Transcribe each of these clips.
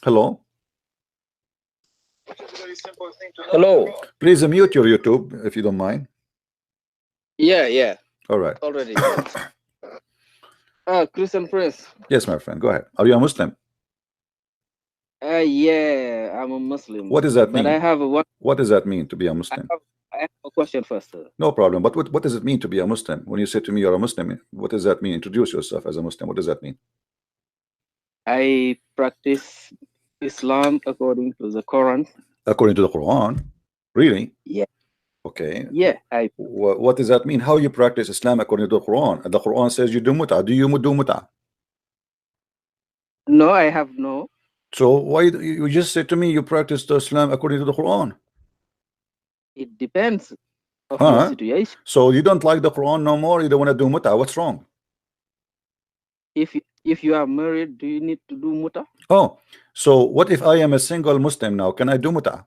Hello. Hello. Please mute your YouTube if you don't mind. Yeah. All right. Already. Christian Prince. Yes, my friend. Go ahead. Are you a Muslim? Yeah, I'm a Muslim. What does that mean? But I have one. What does that mean to be a Muslim? I have a question first. No problem. But what does it mean to be a Muslim? When you say to me you're a Muslim, what does that mean? Introduce yourself as a Muslim. What does that mean? I practice Islam according to the Quran. According to the Quran? Really? Yeah. Okay. Yeah. What does that mean? How you practice Islam according to the Quran? And the Quran says you do muta. Do you do muta? No, I have no. So why you just said to me you practice the Islam according to the Quran? It depends of the situation. So you don't like the Quran no more? You don't want to do muta? What's wrong? If you are married, do you need to do muta? Oh, so what if I am a single Muslim now? Can I do muta?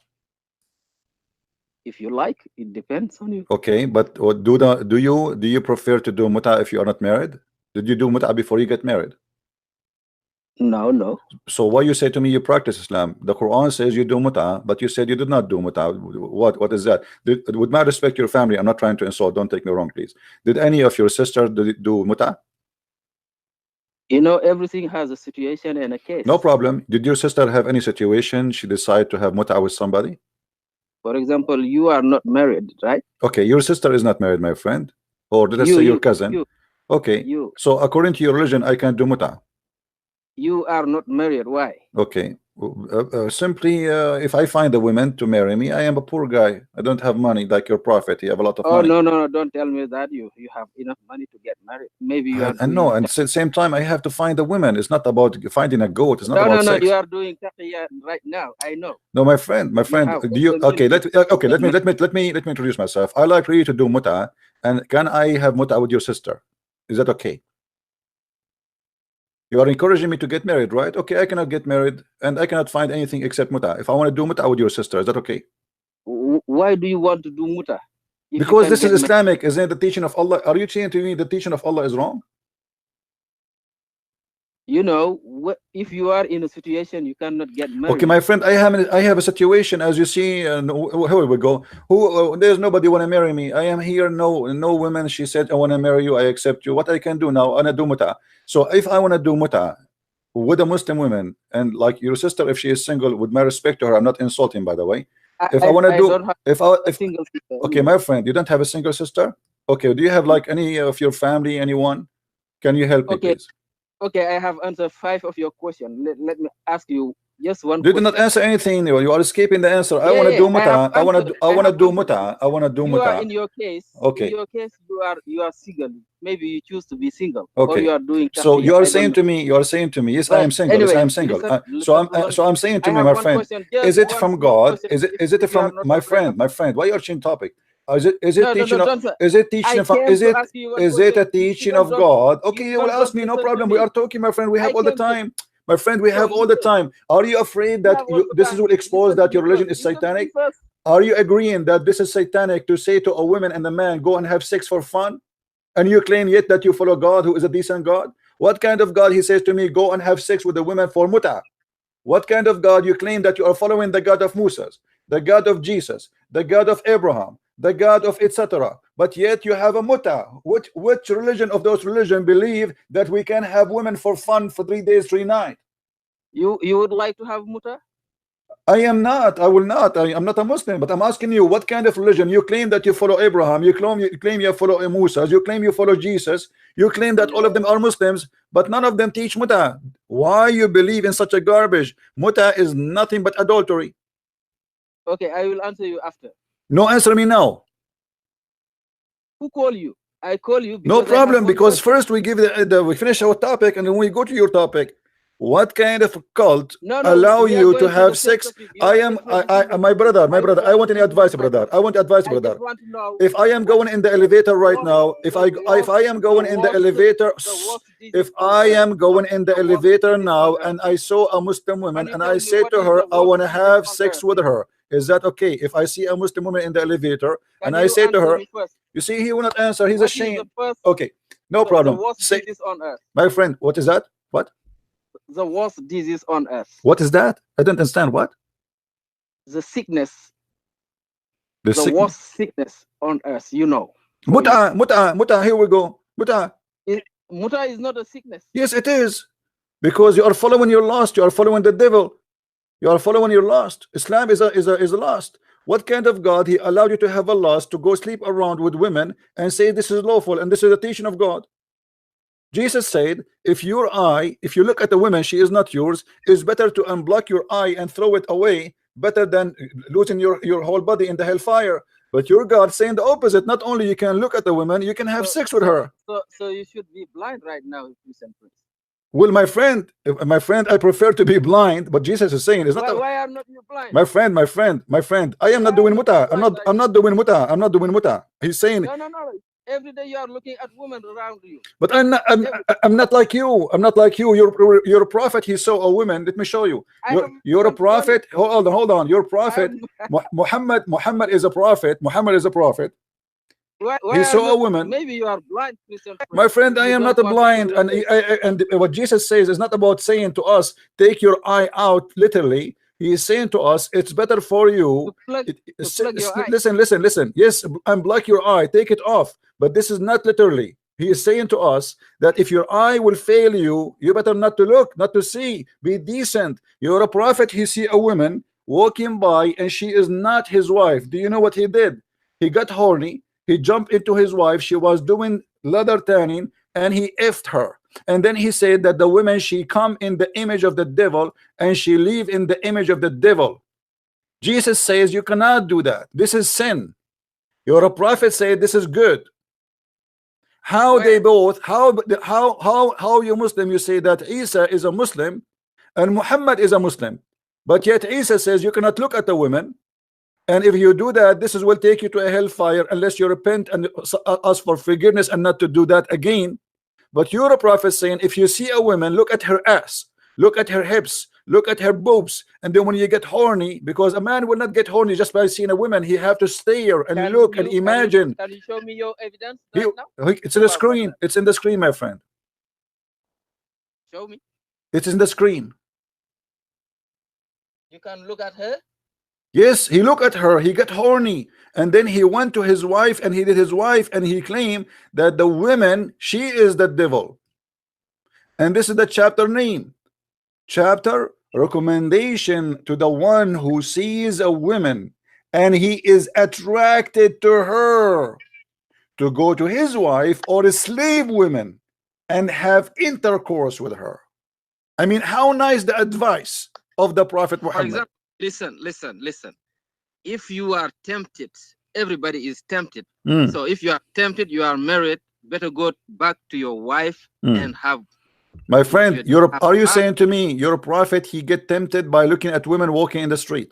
If you like, it depends on you. Okay, but do you prefer to do muta if you are not married? Did you do muta before you get married? No. So why you say to me you practice Islam? The Quran says you do muta, but you said you did not do muta. What is that? With my respect to your family, I'm not trying to insult. Don't take me wrong, please. Did any of your sisters do muta? You know, everything has a situation and a case. No problem. Did your sister have any situation she decided to have muta with somebody? For example, you are not married, right? Okay, your sister is not married, my friend. Or did I say your cousin? Okay. So according to your religion, I can do muta. You are not married. Why? Okay. Simply, if I find a woman to marry me, I am a poor guy. I don't have money like your prophet. You have a lot of money. No, don't tell me that you have enough money to get married. Maybe you are. And no, and at the same time, I have to find a woman. It's not about finding a goat. It's not about sex. You are doing taqiyya right now. I know. No, my friend. Do you? Okay, let me introduce myself. I like really to do muta, and can I have muta with your sister? Is that okay? You are encouraging me to get married, right? Okay, I cannot get married and I cannot find anything except muta. If I want to do muta with your sister, is that okay? Why do you want to do muta? Because this is Islamic, isn't it? The teaching of Allah. Are you saying to me the teaching of Allah is wrong? You know, if you are in a situation you cannot get married. Okay, my friend, I have a situation, as you see. Here we go. There's nobody want to marry me. I am here. No women. She said, I want to marry you. I accept you. What I can do now? I do muta. So if I want to do muta with a Muslim woman, and like your sister, if she is single, with my respect to her, I'm not insulting, by the way. If I want to do, okay, my friend, you don't have a single sister. Okay, do you have like any of your family, anyone? Can you help me, please? Okay, I have answered 5 of your questions. Let me ask you just one. You did not answer anything. You are escaping the answer. I want to do muta. I want to do muta. I want to do muta. You are in your case. Okay. In your case, you are single. Maybe you choose to be single. Okay. Or you are doing. So you are saying to me. Yes, but I am single. Anyway, yes, I am single. So I'm saying to me, my friend, is it from God? Is it from my friend? My friend, why are you changing topic? Is it teaching a teaching of God? Okay, you will ask me, no problem. We are talking, my friend. We have all the time. My friend, we have all the time. Are you afraid that this will expose that your religion is satanic? Are you agreeing that this is satanic to say to a woman and a man, go and have sex for fun? And you claim yet that you follow God, who is a decent God? What kind of God? He says to me, go and have sex with a woman for muta. What kind of God? You claim that you are following the God of Moses, the God of Jesus, the God of Abraham, the God of etc. But yet you have a muta. Which religion of those religions believe that we can have women for fun for 3 days, 3 nights? You would like to have muta? I am not. I will not. I am not a Muslim. But I'm asking you, what kind of religion? You claim that you follow Abraham. You claim you follow Moses. You claim you follow Jesus. You claim that all of them are Muslims, but none of them teach muta. Why you believe in such a garbage? Muta is nothing but adultery. Okay, I will answer you after. No, answer me now. Who call you? I call you. No problem, because first we give we finish our topic and then we go to your topic. What kind of cult allow you to have sex? My brother, I want any advice, brother. I want advice, brother. If I am going in the elevator right now, if I am going in the elevator, if I am going in the elevator now and I saw a Muslim woman and I say to her, I want to have sex with her, is that okay? If I see a Muslim woman in the elevator and I say to her, you see, he will not answer. He's ashamed. Okay, no problem. Say, my friend, what is that? What? the worst disease on earth? What is that? I don't understand. What? The sickness. The worst sickness on earth, you know. Muta, here we go. Muta. Muta is not a sickness. Yes, it is. Because you are following your lust, you are following the devil. You are following your lust. Islam is a lust. What kind of God he allowed you to have a lust to go sleep around with women and say this is lawful and this is the teaching of God? Jesus said, if you look at a woman, she is not yours, it's better to unblock your eye and throw it away, better than losing your whole body in the hellfire. But your God saying the opposite. Not only you can look at the woman, you can have sex with her. So you should be blind right now, Christian Prince. Well, my friend, I prefer to be blind, but Jesus is saying it's not. Why are not you blind? My friend, I am not doing muta. I'm not doing muta. He's saying no. Every day you are looking at women around you. But I'm not like you. I'm not like you. You're a prophet. He saw a woman. Let me show you. You're a prophet. Hold on. You're a prophet. Muhammad is a prophet. Muhammad is a prophet. Why he saw a woman. Maybe you are blind, Christian. My friend, I am not a blind. And what Jesus says is not about saying to us, take your eye out literally. He is saying to us, it's better for you. Listen. Yes, unblock your eye, take it off. But this is not literally. He is saying to us that if your eye will fail you, you better not to look, not to see. Be decent. You're a prophet. He see a woman walking by and she is not his wife. Do you know what he did? He got horny. He jumped into his wife. She was doing leather tanning and he effed her. And then he said that the woman, she come in the image of the devil and she live in the image of the devil. Jesus says you cannot do that. This is sin. You're a prophet, say this is good. How they both, how you Muslim, you say that Isa is a Muslim and Muhammad is a Muslim, but yet Isa says you cannot look at the women, and if you do that, this will take you to a hellfire unless you repent and ask for forgiveness and not to do that again. But you're a prophet saying if you see a woman, look at her ass, look at her hips, look at her boobs, and then when you get horny, because a man will not get horny just by seeing a woman, he have to stare and look and imagine. Can you show me your evidence right now? It's in the screen. It's in the screen, my friend. Show me. It's in the screen. You can look at her. Yes, he looked at her, he got horny, and then he went to his wife and he did his wife, and he claimed that the woman, she is the devil. And this is the chapter name. Chapter recommendation to the one who sees a woman and he is attracted to her to go to his wife or a slave woman and have intercourse with her. I mean, how nice the advice of the Prophet Muhammad. Listen. If you are tempted, everybody is tempted. So if you are tempted, you are married, better go back to your wife and have. My friend, are you saying to me you're a prophet, he get tempted by looking at women walking in the street?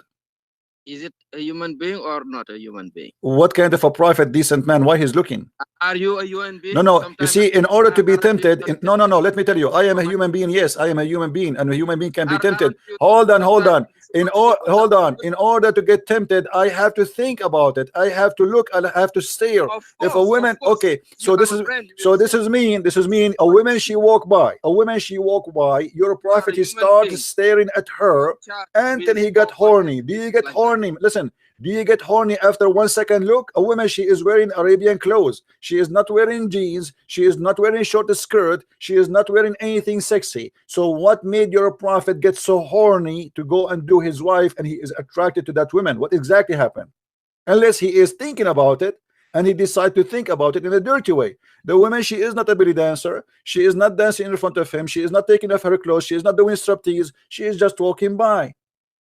Is it a human being or not a human being? What kind of a prophet, decent man? Why he's looking? Are you a human being? No. You see, in order to be tempted, no. Let me tell you, I am a human being. Yes, I am a human being, and a human being can be tempted. Hold on. In order to get tempted, I have to think about it. I have to look. I have to stare. If a woman, okay, so this is mean. A woman she walk by. You're a prophet. He starts staring at her, and then he got horny. Do you get horny? Listen, do you get horny after 1 second look? A woman, she is wearing Arabian clothes. She is not wearing jeans. She is not wearing short skirt. She is not wearing anything sexy. So what made your prophet get so horny to go and do his wife and he is attracted to that woman? What exactly happened? Unless he is thinking about it and he decides to think about it in a dirty way. The woman, she is not a belly dancer. She is not dancing in front of him. She is not taking off her clothes. She is not doing striptease. She is just walking by.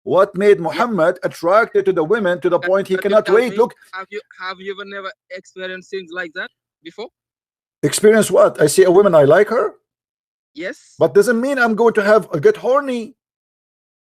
What made Muhammad attracted to the women to the point he cannot wait? Look, have you ever never experienced things like that before? Experience what? I see a woman, I like her. Yes. But doesn't mean I'm going to get horny.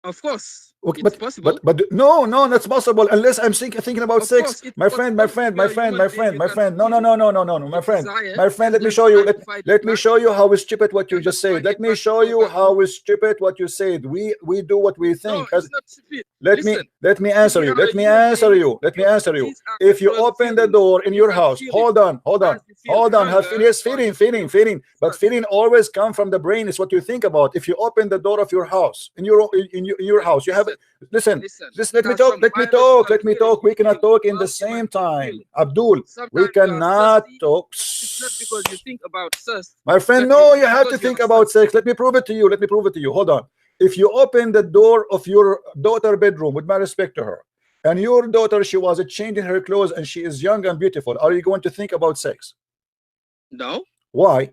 Of course. Okay, It's possible. but no, that's possible unless I'm thinking about Of sex. course, it's My friend, possible. If you are a human being, you can no, my friend, desire, my friend. Let me just show you. try to fight Let it me back. show you how is stupid what you can just just said. fight Let it me back show to go you back how to- is stupid what you said. We do what we No, think. it's not stupid. Let Listen, me answer we you. are Let a me human answer being. you. Let me answer you. These are If you natural open the feelings. door in You your can house, feel it. hold on. As you feel Have hunger, yes, or you feel feeling. But thirst. feeling always come from the brain. It's what you think about. If you open the door of your house, in your house, you have listen. Let me There are talk. some Let me biological talk. We feelings cannot you. talk in the All human same beings feel time. it. Abdul, we Sometimes you are cannot thirsty. talk. It's not because you think about thirst. My friend, that no, you you have to because you think are about thirsty. sex. Let me prove it to you. Hold on. If you open the door of your daughter bedroom, with my respect to her, and your daughter, she was changing her clothes and she is young and beautiful, are you going to think about sex? No, Why?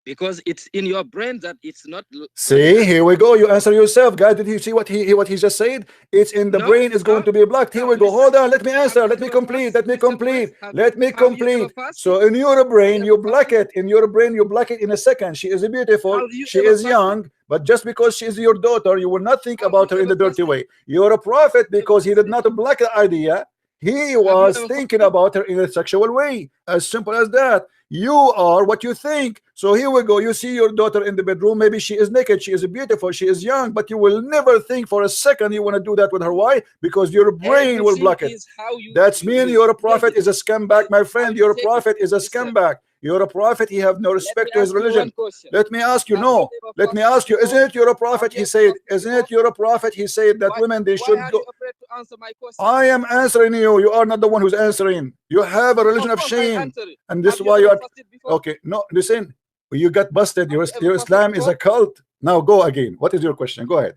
because it's in your brain that it's not. See, here we go. You answer yourself, guys. Did you see what he just said? It's in the No, brain. It's going no, to be blocked. Here no. we go. Listen, Hold on. Let me have answer. you Let me ever complete. fast, Mr. Prince? Let me Have you ever complete. fasted? So in your Have brain, you you ever block fasted? it. In your brain, you block it in a second. She is beautiful. Have you She ever is fasted? young. But just because she is your daughter, you will not think Have about you her in ever the dirty fasted? way. You're a prophet Ever because he did fasted? not block the idea. He Have you was ever thinking fasted? about her in a sexual way. As simple as that. You are what you think. So here we go. You see your daughter in the bedroom. Maybe she is naked. She is beautiful. She is young. But you will never think for a second you want to do that with her. Why? Because your brain will Everything block it. is how you. That's You mean will your take prophet it. is a scumbag, my How friend. you Your take it. prophet is a Listen. scumbag. You're a prophet. He have no Let respect me to his ask you one religion. question. Let me ask you. Have No. you ever Let me fasted ask you. before? Isn't it you're a Have prophet? you He ever said. fasted Isn't before? it you're a prophet? He said that women they Why should are go. you afraid to answer my question? I am answering you. You are not the one who's answering. You have a religion Of of course, I shame, answer it. and this Have is you why you ever are. fasted before? Okay. No. Listen. You got busted. Have you ever Your fasted Islam is before? a cult. Now go again. What is your question? Go ahead.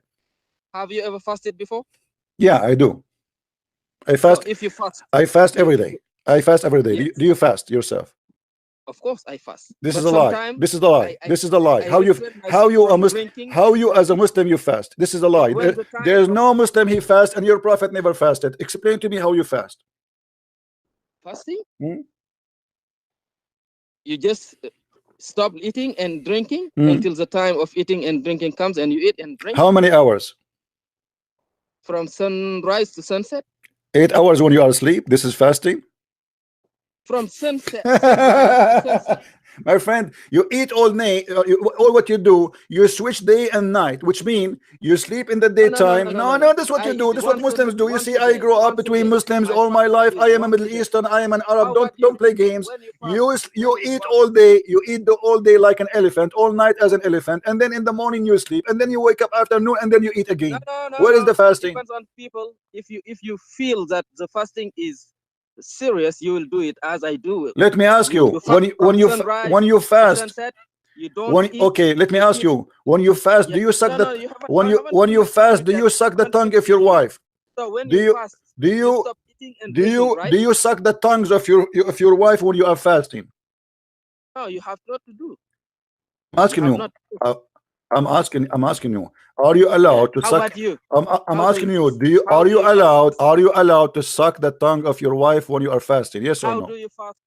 Have you ever fasted before? Yeah, I do. I So fast. if you fast, I fast you, every day. I fast every day. yes, Do you fast yourself? of course I fast. This is But a lie. sometimes This is a lie. I This is a lie. I refrain How myself you a from Muslim? drinking How you and as a eating. Muslim you fast? This is a lie. When the time There's of no Muslim he fast, and your prophet never fasted. Explain to me how you fast. fasting, Hmm? you just stop eating and drinking Hmm. until the time of eating and drinking comes, and you eat and drink How many hours? from sunrise to sunset. 8 hours when you are asleep. This is fasting. From sunrise to sunset. My friend, you eat all night. All what you do, you switch day and night, which means you sleep in the daytime. No, that's what I you do. eat This is what Muslims do. You once see, a I day. grow up Once a between day. Muslims I all fast my life. meat I am a once a Middle day. Eastern. I am an How Arab. about Don't you? play games. When you You fast, you when you eat fast, all day. You eat all day like an elephant, all night as an elephant, and then in the morning you sleep, and then you wake up afternoon, and then you eat again. Where is the no. It fasting? depends on people. If you feel that the fasting is serious, you will do it as I do. Let me ask you, You fast from sunrise when you to fast, sunset. You don't eat. okay, let me You ask eat. you, when you fast, Yeah. do you suck No, the you haven't. when you fast, do you suck the tongue of your wife? So when Do you you fast, do you you stop eating and drinking, right? do you suck the tongues of your wife when you are fasting? No, you have not to do. I'm You asking have you. not. Uh, I'm asking you. Are you Yeah. allowed to How suck? about you? I'm How do asking you you. fast? How do you fast? Are you allowed to suck the tongue of your wife when you are fasting? Yes or How no? do you fast?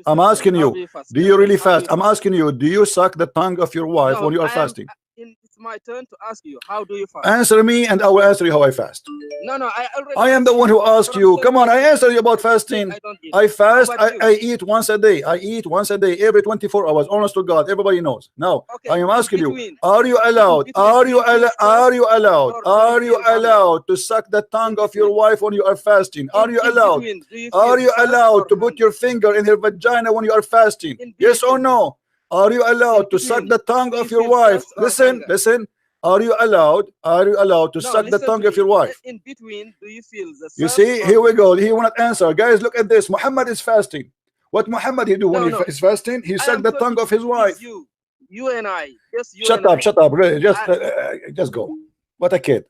I'm Mr. Prince, asking how you. do you fast? Do Tell you me, really how do fast? you I'm fast? asking you. Do you suck the tongue of your wife No, when you are I am. fasting? It's my turn to ask you. How do you fast? Answer me, and I will answer you how I fast. No, I already I am the asked one you. who asked From you. Come on, sunrise I to answer you sunset, about I don't take, fasting. I don't eat. I How fast. about you? I eat once a day. I eat once a day, every 24 hours. Honest to God, everybody knows. Now, I Okay, am in asking you: between, Are you allowed? do you feel Are stressed you allowed? or do you Are you feel hungry? allowed to suck the tongue In of your between, wife when you are fasting? Are you in allowed? between, do you Are feel you stressed allowed or to put hungry? your finger in her vagina when you are fasting? In Yes or between, no? Are you in allowed to suck between, the tongue do you of your feel wife? stressed or Listen, hunger? listen. Are you allowed? Are you allowed to No, suck the listen tongue to of your me. wife? In between, do you feel the You thirst see, or here we the go. He hunger? will not answer. Guys, look at this. Muhammad is fasting. What Muhammad he do when No, he is fasting? He I suck am the tongue talking of his with wife. you and I, just you Shut and up, I. shut up. Really, I just go. What a kid.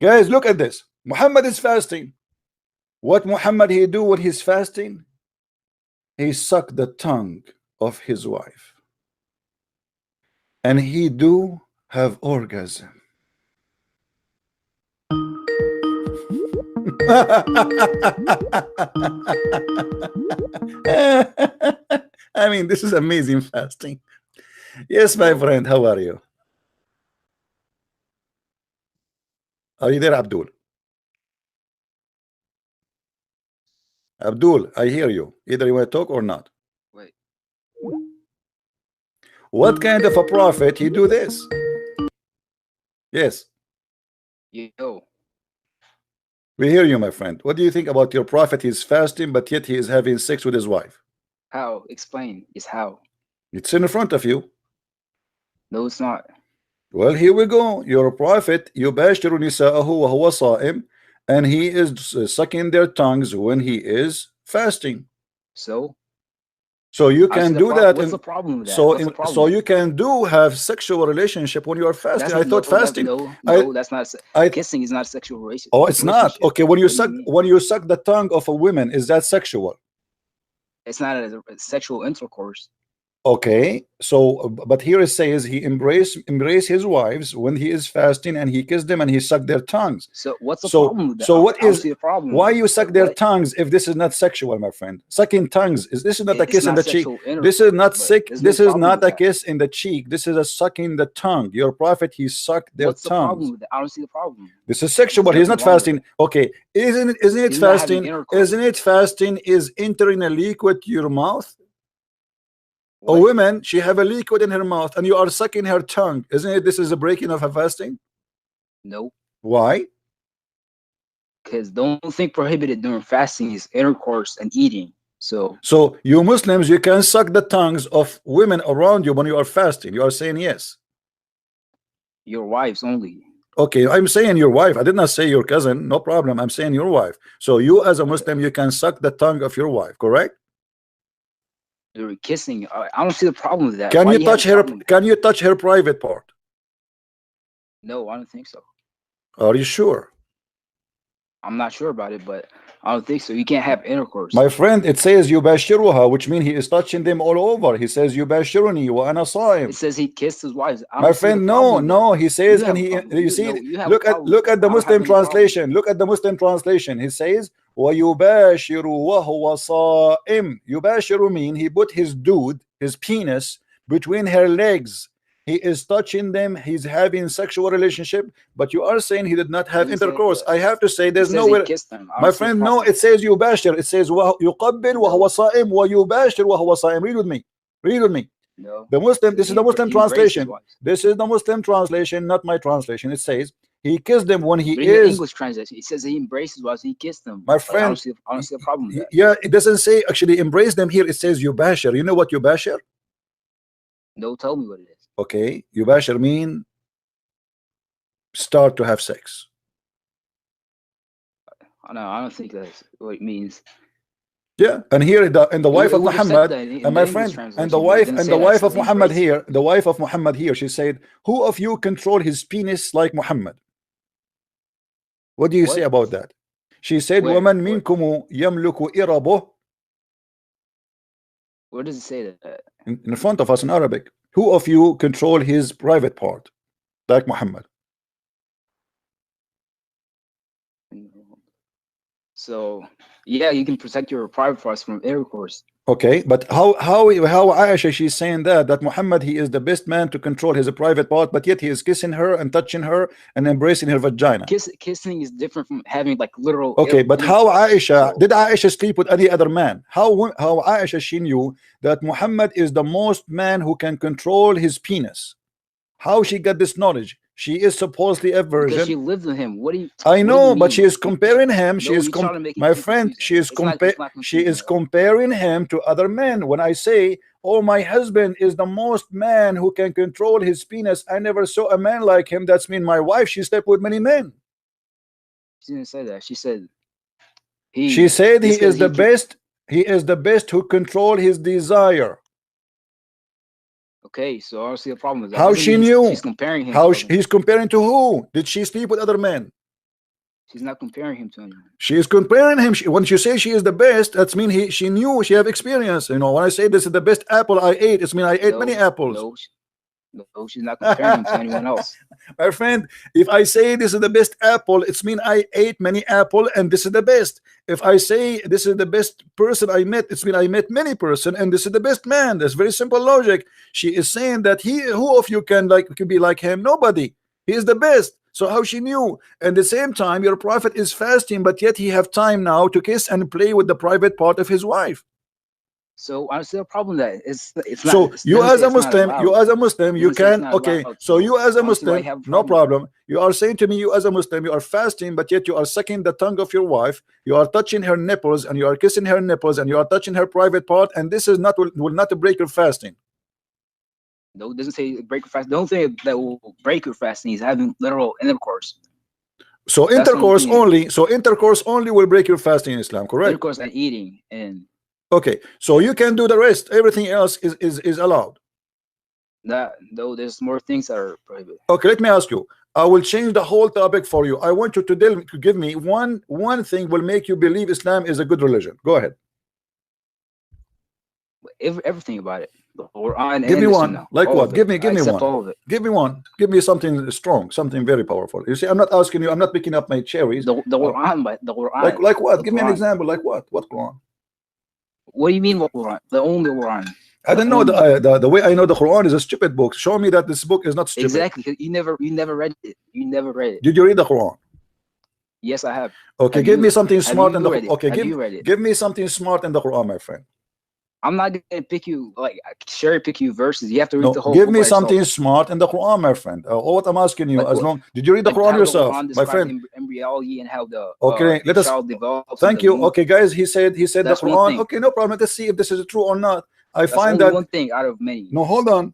Guys, look at this. Muhammad is fasting. What Muhammad he do when he's fasting? He suck the tongue of his wife. And he do have orgasm. I mean, this is amazing fasting. Yes, my friend, how are you? Are you there, Abdul? Abdul, I hear you. Either you want to talk or not. Wait. What kind of a prophet he do this? Yes. Yo. We hear you, my friend. What do you think about your prophet? He's fasting, but yet he is having sex with his wife. How? Explain. Is how? It's in front of you. No, it's not. Well, here we go. Your prophet, يباشر نساءه وهو صائم, and he is sucking their tongues when he is fasting. So you can do that. What's the problem with that? So you can have sexual relationship when you are fasting. I thought fasting. No, that's not. Kissing is not a sexual relationship. Oh, it's not. Okay, when you suck the tongue of a woman, is that sexual? It's not a sexual intercourse. Okay, so but here it says he embrace his wives when he is fasting, and he kissed them and he sucked their tongues. So what's the problem with that? So what is the problem? Why you suck their tongues if this is not sexual, my friend? Sucking tongues this is not a kiss in the cheek. This is not sick. This is not a kiss in the cheek. This is a sucking the tongue. Your prophet, he sucked their tongues. What's the problem with that? I don't see the problem. This is sexual, but he's not fasting. Okay, isn't it fasting? Isn't it fasting is entering a liquid to your mouth? A woman, she have a liquid in her mouth and you are sucking her tongue. Isn't it this is a breaking of her fasting? No. Why? Because the only thing prohibited during fasting is intercourse and eating. So you Muslims, you can suck the tongues of women around you when you are fasting. You are saying yes. Your wives only. Okay, I'm saying your wife. I did not say your cousin. No problem. I'm saying your wife. So you as a Muslim, you can suck the tongue of your wife, correct? You're kissing. I don't see the problem with that. Can you touch her? Can you touch her private part? No, I don't think so. Are you sure? I'm not sure about it, but I don't think so. You can't have intercourse. My friend, it says yubashiruha, which means he is touching them all over. He says yubashiruni wa ana saim. It says he kissed his wives. My friend, no, he says, and you see, look at the Muslim translation. Look at the Muslim translation. He says وَيُبَاشِرُ وَهُوَ صَائِمٌ. Yubashiru mean he put his dude, his penis, between her legs. He is touching them. He's having sexual relationship. But you are saying he did not have intercourse. I have to say there's nowhere. My friend, no, it says yubashir. It says يُقَبِّلْ وَهُوَ صَائِمٌ وَيُبَاشِرُ وَهُوَ صَائِمٌ. Read with me. Read with me. No. The Muslim. This is the Muslim translation. This is the Muslim translation, not my translation. It says he kissed them when he is. English translation. It says he embraces while he kissed them. My friend, I don't see a problem with that. Yeah, it doesn't say actually embrace them here. It says yubashir. You know what yubashir? No, tell me what it is. Okay, yubashir mean start to have sex. No, I don't think that's what it means. Yeah, and here in the wife of Muhammad, and my friend, and the wife of Muhammad here, the wife of Muhammad here, she said, "Who of you control his penis like Muhammad?" What do you say about that? She said, "Woman minkumu yamluku irabuh." Where does it say that? In front of us in Arabic. Who of you control his private part like Muhammad? So yeah, you can protect your private parts from intercourse. Okay, but how Aisha, she's saying that Muhammad, he is the best man to control his private part, but yet he is kissing her and touching her and embracing her vagina. Kissing is different from having like literal. Okay, but how Aisha did Aisha sleep with any other man? How Aisha, she knew that Muhammad is the most man who can control his penis? How she got this knowledge? She is supposedly a virgin. Because she lived with him. What do you? I know, but she is comparing him. She is my friend. She is comparing him to other men. When I say, "Oh, my husband is the most man who can control his penis," I never saw a man like him. That's mean my wife. She slept with many men. She didn't say that. She said he is the best. He is the best who control his desire. Okay, so I don't see a problem with that. How she knew? She's comparing him. How he's comparing to who? Did she sleep with other men? She's not comparing him to anyone. She is comparing him. When you say she is the best, that's mean she knew, she have experience. You know, when I say this is the best apple I ate, it's mean I ate many apples. No, she's not comparing him to anyone else. My friend, if I say this is the best apple, it's mean I ate many apple and this is the best. If I say this is the best person I met, it's mean I met many person and this is the best man. That's very simple logic. She is saying that who of you can be like him? Nobody. He is the best. So how she knew? At the same time, your prophet is fasting, but yet he have time now to kiss and play with the private part of his wife. So I see a problem that it's so not, you as a Muslim, you can, okay, so you as a Muslim, no problem. You are saying to me, you as a Muslim, you are fasting, but yet you are sucking the tongue of your wife, you are touching her nipples, and you are kissing her nipples, and you are touching her private part, and this is not will not break your fasting. No, it doesn't say break your fast. The only thing that will break your fasting is having literal intercourse. So intercourse only, will break your fasting in Islam, correct? Intercourse and eating and. Okay, so you can do the rest. Everything else is allowed. Though there's more things that are prohibited. Okay, let me ask you. I will change the whole topic for you. I want you to give me one thing will make you believe Islam is a good religion. Go ahead. Everything about it. The Quran. Give me one. Like what? Give me one. All of it. Give me one. Give me something strong, something very powerful. You see, I'm not asking you. I'm not picking up my cherries. The Quran, but the Quran. Like what? Give me an example. Like what? What Quran? What do you mean what Quran? The only Quran. I don't know. The way I know the Quran is a stupid book. Show me that this book is not stupid. Exactly. You never read it. You never read it. Did you read the Quran? Yes, I have. Okay, give me something smart in the Quran. Okay, give me something smart in the Quran, my friend. I'm not gonna pick you cherry pick you verses. You have to read the whole. Give me something smart in the Quran, my friend. What I'm asking you, did you read the Quran yourself, my friend? Embryology and how the let us. Thank you. Okay, guys, he said the Quran. Okay, no problem. Let's see if this is true or not. I find that one thing out of many. No, hold on.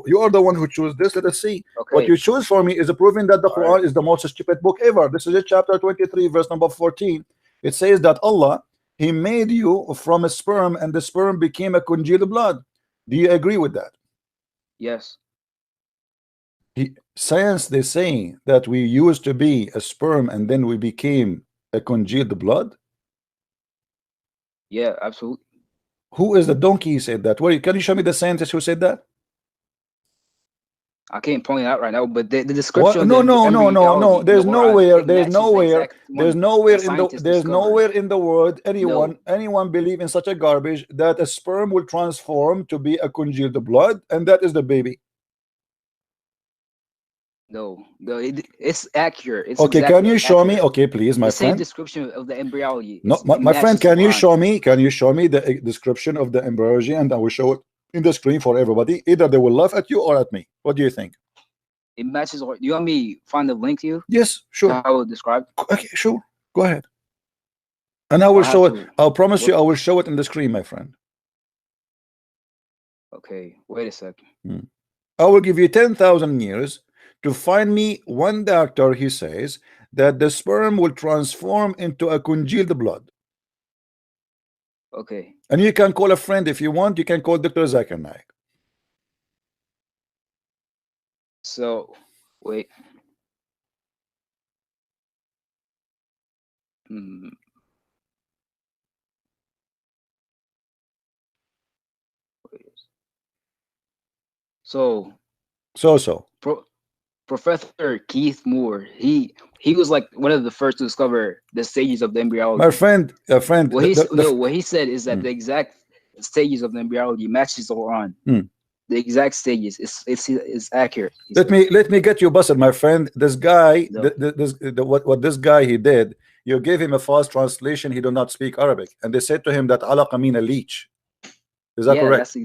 You are the one who chose this. Let us see. Okay. What you choose for me is proving that the Quran is the most stupid book ever. This is chapter 23, verse number 14. It says that Allah, He made you from a sperm, and the sperm became a congealed blood. Do you agree with that? Yes. Science, they say that we used to be a sperm and then we became a congealed blood. Yeah, absolutely. Who is the donkey who said that? Where can you show me the scientist who said that? I can't point it out right now, but the description. No. There's nowhere in the world anyone believe in such a garbage that a sperm will transform to be a congealed blood, and that is the baby. No, it's accurate. It's okay, can you show me? Okay, please, my friend. Same description of the embryology. No, my friend, can you show me? Can you show me the description of the embryology, and I will show it in the screen for everybody. Either they will laugh at you or at me. What do you think? It matches. Do you want me to find the link to you? Yes, sure. I will describe. Okay, sure. Go ahead. And I will show it. I'll promise you I will show it in the screen, my friend. Okay, wait a second. I will give you 10,000 years to find me one doctor, he says, that the sperm will transform into a congealed blood. Okay. And you can call a friend if you want. You can call Dr. Zakir Naik. So, wait. So. Professor Keith Moore, he was like one of the first to discover the stages of the embryology. My friend, what he said is that the exact stages of the embryology matches the Quran. The exact stages is accurate. Let me get you busted, my friend. This guy, what this guy he did, you gave him a false translation. He do not speak Arabic, and they said to him that alaqa mean a leech. Is that correct?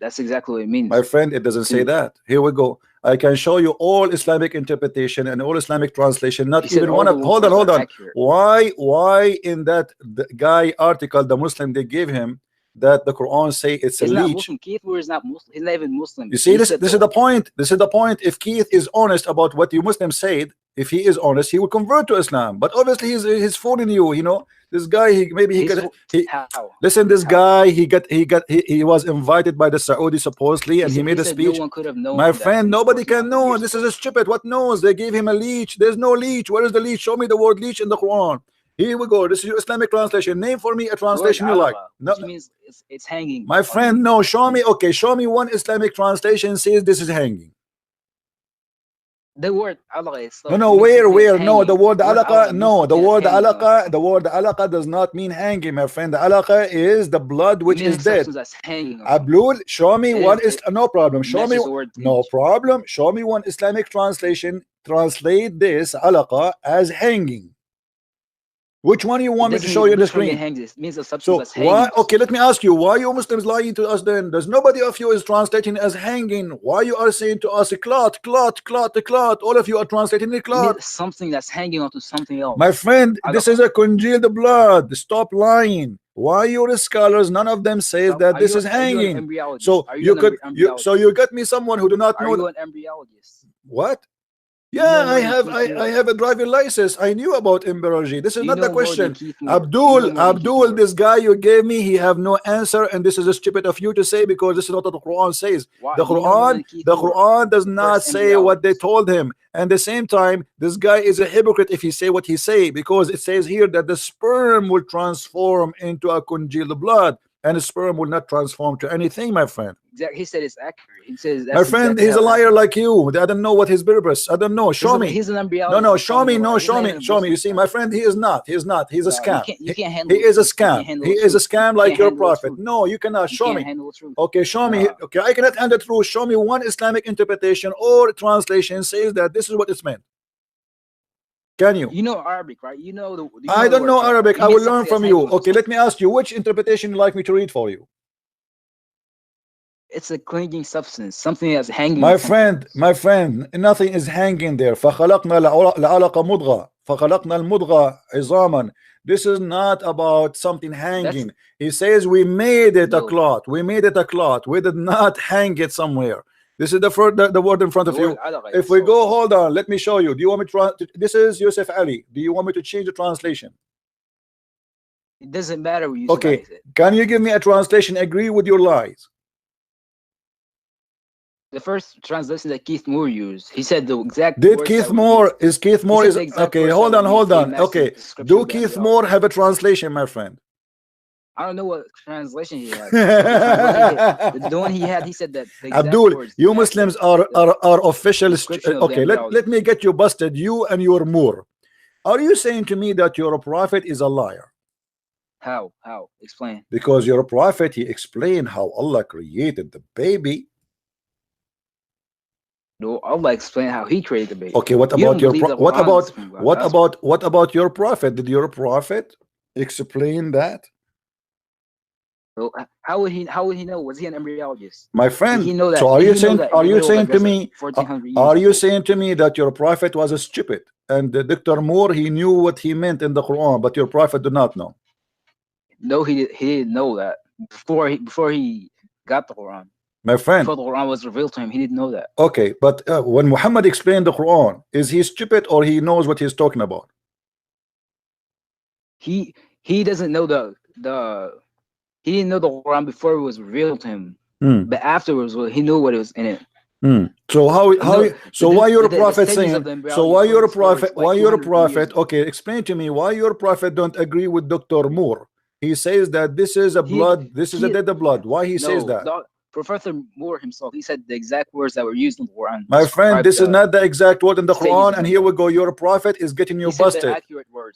That's exactly what it means. My friend, it doesn't say that. Here we go. I can show you all Islamic interpretation and all Islamic translation. Not even one of. Hold on. Why in that guy article, the Muslim, they gave him that the Quran say it's a leech. Keith Moore is not Muslim. He's not even Muslim. You see, this is the point. This is the point. If Keith is honest about what you Muslims said, if he is honest, he will convert to Islam. But obviously, he's fooling you. You know, this guy. Listen, this guy. He was invited by the Saudi supposedly, and he made a speech. No one could have known. My friend, nobody can know. This is a stupid. What knows? They gave him a leech. There's no leech. Where is the leech? Show me the word leech in the Quran. Here we go. This is your Islamic translation. Name for me a translation you like. No, which means it's hanging. My friend, no. Show me. Okay, show me one Islamic translation says this is hanging. The word alaqa is no. Where? No, the word alaqa. No, the word alaqa. The word alaqa does not mean hanging, my friend. The alaqa is the blood which is dead. Blood. Show me one is no problem. Show me no problem. Show me one Islamic translation translate this alaqa as hanging. Which one you want me to show you on the screen? Means a substance So that's hanging. why? Okay, let me ask you, why you Muslims lying to us then? There's nobody of you is translating as hanging. Why you are saying to us a clot? All of you are translating a clot. Something that's hanging onto something else. My friend, this is a congealed blood. Stop lying. Why your scholars, none of them says that this is hanging? So you got me someone who do not know. Are you an embryologist? What? Yeah, I have a driving license. I knew about embryology. This is not the question. Abdul, this guy you gave me, he have no answer, and this is stupid of you to say because this is not what the Quran says. The Quran does not say what they told him. And at the same time, this guy is a hypocrite if he say what he say, because it says here that the sperm will transform into a congealed blood, and the sperm will not transform to anything, my friend. Exactly. He said it's accurate. He says that's my friend, exactly, he's a liar like you. I don't know what his purpose. I don't know. Show me. He's an embryologist. No, show me. No, show me. Show me. You see, my friend, he is not. He's not. He's a scam. You can't handle. He is a scam. He is a scam like your prophet. No, you cannot. Show me. Okay, show me. Okay, I cannot handle the truth. Show me one Islamic interpretation or translation says that this is what it's meant. Can you? You know Arabic, right? You know the. I don't know Arabic. I will learn from you. Okay, let me ask you, which interpretation you like me to read for you? It's a clinging substance, something that's hanging. My friend, nothing is hanging there. فَخَلَقْنَا الْعَلَقَ مُضْغَةً فَخَلَقْنَا الْمُضْغَةَ عِظَامًا. This is not about something hanging. He says we made it a clot. We made it a clot. We did not hang it somewhere. This is the word in front of you. If we go, hold on, let me show you. Do you want me to? This is Yusuf Ali. Do you want me to change the translation? It doesn't matter. Okay, can you give me a translation? Agree with your lies. The first translation that Keith Moore used, he said the exact. Did Keith Moore is Keith Moore is okay? Hold on. Okay, do Keith Moore have a translation, my friend? I don't know what translation he had. The one he had, he said that. Abdul, you Muslims are official. Okay, let me get you busted. You and your Moore. Are you saying to me that your prophet is a liar? How? Explain. Because your prophet, he explained how Allah created the baby. No, Allah explained how He created the baby. Okay, what about your prophet? Did your prophet explain that? Well, how would he know? Was he an embryologist? My friend, he know that? So are you saying to me that your prophet was a stupid and Dr. Moore, he knew what he meant in the Quran, but your prophet did not know? No, he didn't know that before he got the Quran. My friend, before the Quran was revealed to him, he didn't know that. Okay, but when Muhammad explained the Quran, is he stupid or he knows what he's talking about? He doesn't know he didn't know the Quran before it was revealed to him. But afterwards, he knew what it was in it. So why your prophet saying? So why your prophet? Okay, explain to me why your prophet don't agree with Dr. Moore. He says that this is a blood. This is a dead blood. Why he says that? Professor Moore himself, he said the exact words that were used in the Quran. My friend, this is not the exact word in the Quran, and here we go. Your prophet is getting you busted.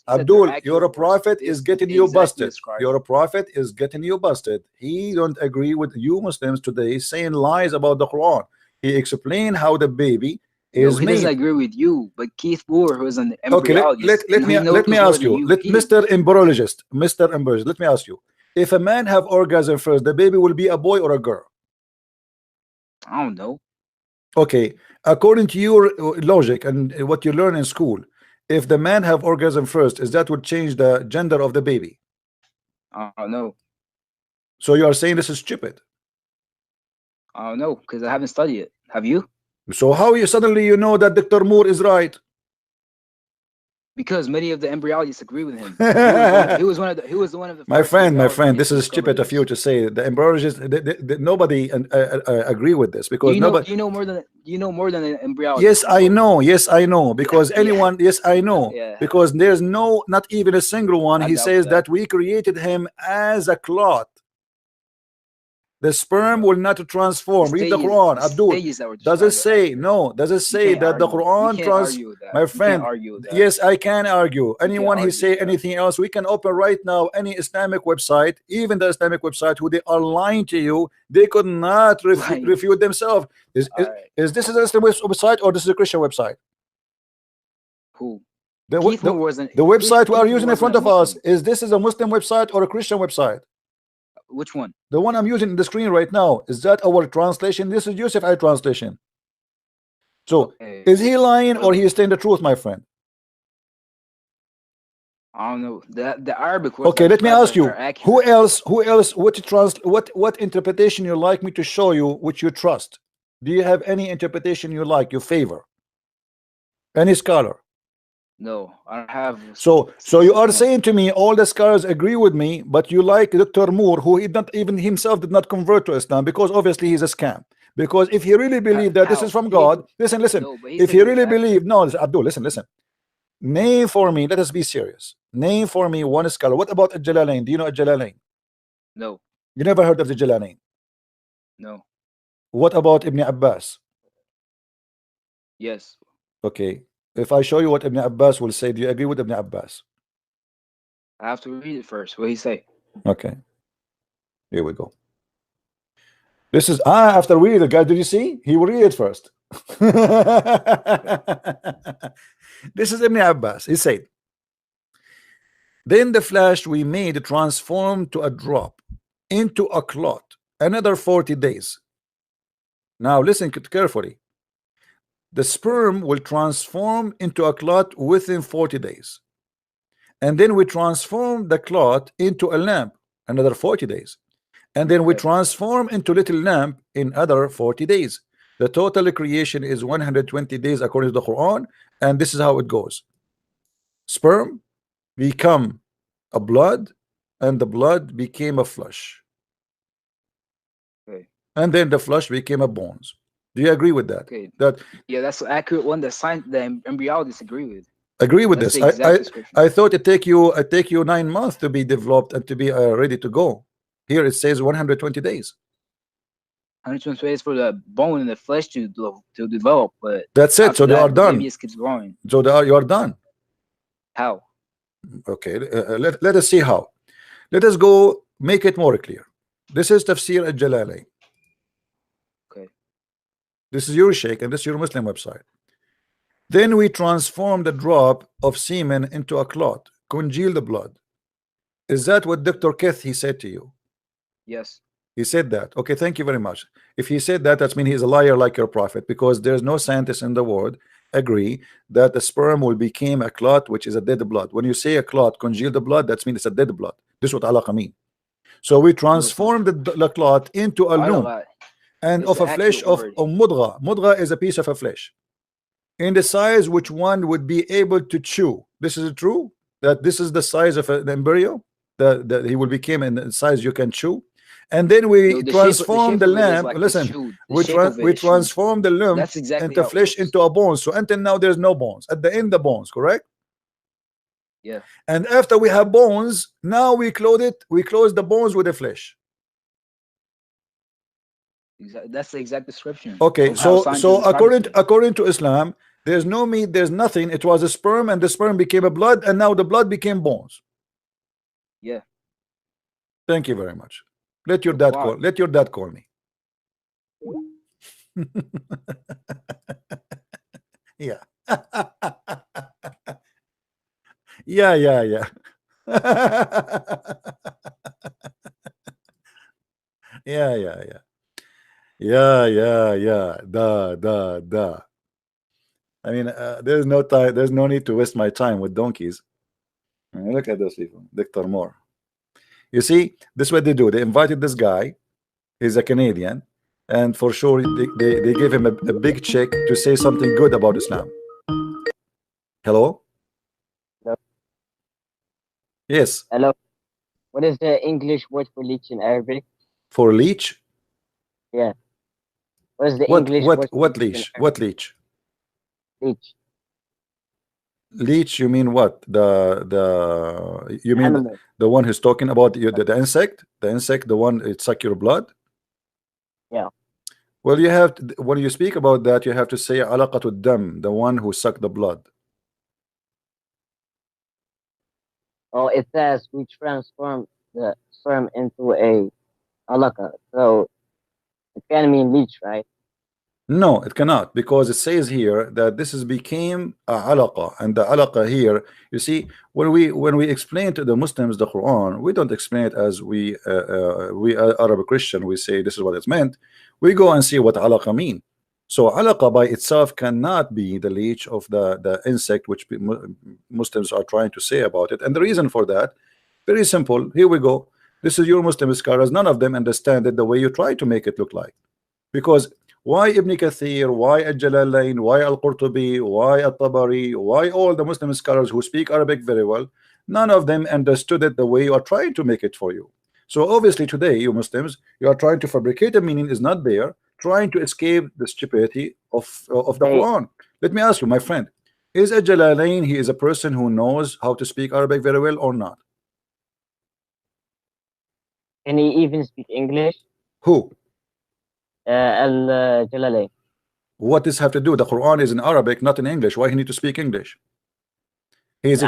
Abdul, your prophet is getting you busted. Your prophet is getting you busted. He don't agree with you Muslims today saying lies about the Quran. He explained how the baby is made. He doesn't agree with you, but Keith Moore, who is an embryologist. Okay, let me ask you, Mr. Embryologist, let me ask you. If a man have orgasm first, the baby will be a boy or a girl? I don't know. Okay, according to your logic and what you learn in school, if the man have orgasm first, is that would change the gender of the baby? I don't know. So you are saying this is stupid? I don't know, because I haven't studied it. Have you? So how you suddenly know that Dr. Moore is right? Because many of the embryologists agree with him. He was one of the. My friend, this is stupid of you to say. The embryologists, nobody agree with this because you know more than an embryologist. Yes, I know. Because anyone, yes, I know. Yeah. Because there's not even a single one. He says that we created him as a clot. The sperm will not transform. Read the Quran, Abdul. Does it say no? Does it say that the Quran transforms? My friend, yes, I can argue. Anyone who say anything else, we can open right now any Islamic website, even the Islamic website, who they are lying to you. They could not refute themselves. Is this an Islamic website or this is a Christian website? Who? The wasn't the website we are using in front of us, Muslim. is this is a Muslim website or a Christian website? Which one? The one I'm using in the screen right now, is that our translation? This is Yusuf Ali translation. So Okay. is he lying or he is telling the truth, my friend? I don't know. The Arabic. Okay, let me ask you. Who else? What interpretation you like me to show you, which you trust? Do you have any interpretation you like, you favor? Any scholar? No, I don't have. So you are saying to me all the scholars agree with me, but you like Dr. Moore, who he not even himself did not convert to Islam, because obviously he's a scam. Because if he really believed that this is from God, listen. No, If he really believed, no, Abdul, listen. Name for me. Let us be serious. Name for me one scholar. What about Al-Jalalain? Do you know Al-Jalalain? No. You never heard of the Jalalain? No. What about Ibn Abbas? Yes. Okay. If I show you what Ibn Abbas will say, do you agree with Ibn Abbas? I have to read it first. What he say? Okay. Here we go. This is after we read it, guys. Did you see? He will read it first. This is Ibn Abbas. He said, then the flesh we made transformed to a drop into a clot, another 40 days. Now listen carefully. The sperm will transform into a clot within 40 days. And then we transform the clot into a lamp, another 40 days. And then we transform into little lamp in other 40 days. The total creation is 120 days according to the Quran. And this is how it goes. Sperm become a blood, and the blood became a flesh. And then the flesh became a bones. Do you agree with that? Okay. That that's an accurate one that the embryologists agree with. Agree with this. I thought it take you 9 months to be developed and to be ready to go. Here it says 120 days. 120 days for the bone and the flesh to develop, but that's it. So they are done. Maybe it keeps growing. So you are done. How? Okay. Let us see how. Let us go make it more clear. This is Tafsir al-Jalalain. Okay. This is your sheikh and this is your Muslim website. Then we transform the drop of semen into a clot, congeal the blood. Is that what Dr. Keth he said to you? Yes. He said that. Okay, thank you very much. If he said that, that means he's a liar like your prophet, because there's no scientist in the world agree that the sperm will become a clot, which is a dead blood. When you say a clot, congeal the blood, that means it's a dead blood. This is what alaqa mean. So we transform the clot into a lump and of a flesh of mudgha. Mudgha is a piece of a flesh in the size which one would be able to chew. This is true, that this is the size of an embryo, that he will become in the size you can chew. And then we transform the lamp. Listen, we transform the lump into flesh into a bone. So until now there's no bones. At the end the bones, correct? Yeah. And after we have bones, now we close it. We close the bones with the flesh. That's the exact description. Okay, so according to Islam, there's no meat, there's nothing. It was a sperm, and the sperm became a blood, and now the blood became bones. Yeah. Thank you very much. Let your dad call. Let your dad call me. Yeah. Yeah. Yeah. Da. I mean, there's no time. There's no need to waste my time with donkeys. I mean, look at those people, Dr. Moore. You see, this is what they do. They invited this guy. He's a Canadian, and for sure they gave him a big check to say something good about Islam. Hello? Hello? Yes. Hello. What is the English word for leech in Arabic? For leech? Yeah. What is the English word for what leech? What leech? Leech. Leech, you mean what? You mean animal. The one who's talking about the insect? The insect, the one it suck your blood? Yeah. Well, you have to, when you speak about that, you have to say alaqatud dam, the one who sucked the blood. Oh, it says we transform the sperm into a alaqa. So it can mean leech, right? No, it cannot, because it says here that this is became a alaqa, and the alaqa here, you see, when we explain to the Muslims the Quran, we don't explain it as we Arab Christian, we say this is what it's meant. We go and see what alaqa mean. So alaqa by itself cannot be the leech of the insect which Muslims are trying to say about it, and the reason for that, very simple. Here we go. This is your Muslim scholars. None of them understand it the way you try to make it look like, because why Ibn Kathir, why Al-Jalalain, why Al-Qurtubi, why Al-Tabari, why all the Muslim scholars who speak Arabic very well, none of them understood it the way you are trying to make it for you. So obviously today, you Muslims, you are trying to fabricate a meaning is not there, trying to escape the stupidity of the Quran. Let me ask you, my friend, is Al-Jalalain, he is a person who knows how to speak Arabic very well or not? Can he even speak English? Who? Al-Jalalain. What does have to do? The Quran is in Arabic, not in English. Why he need to speak English? He is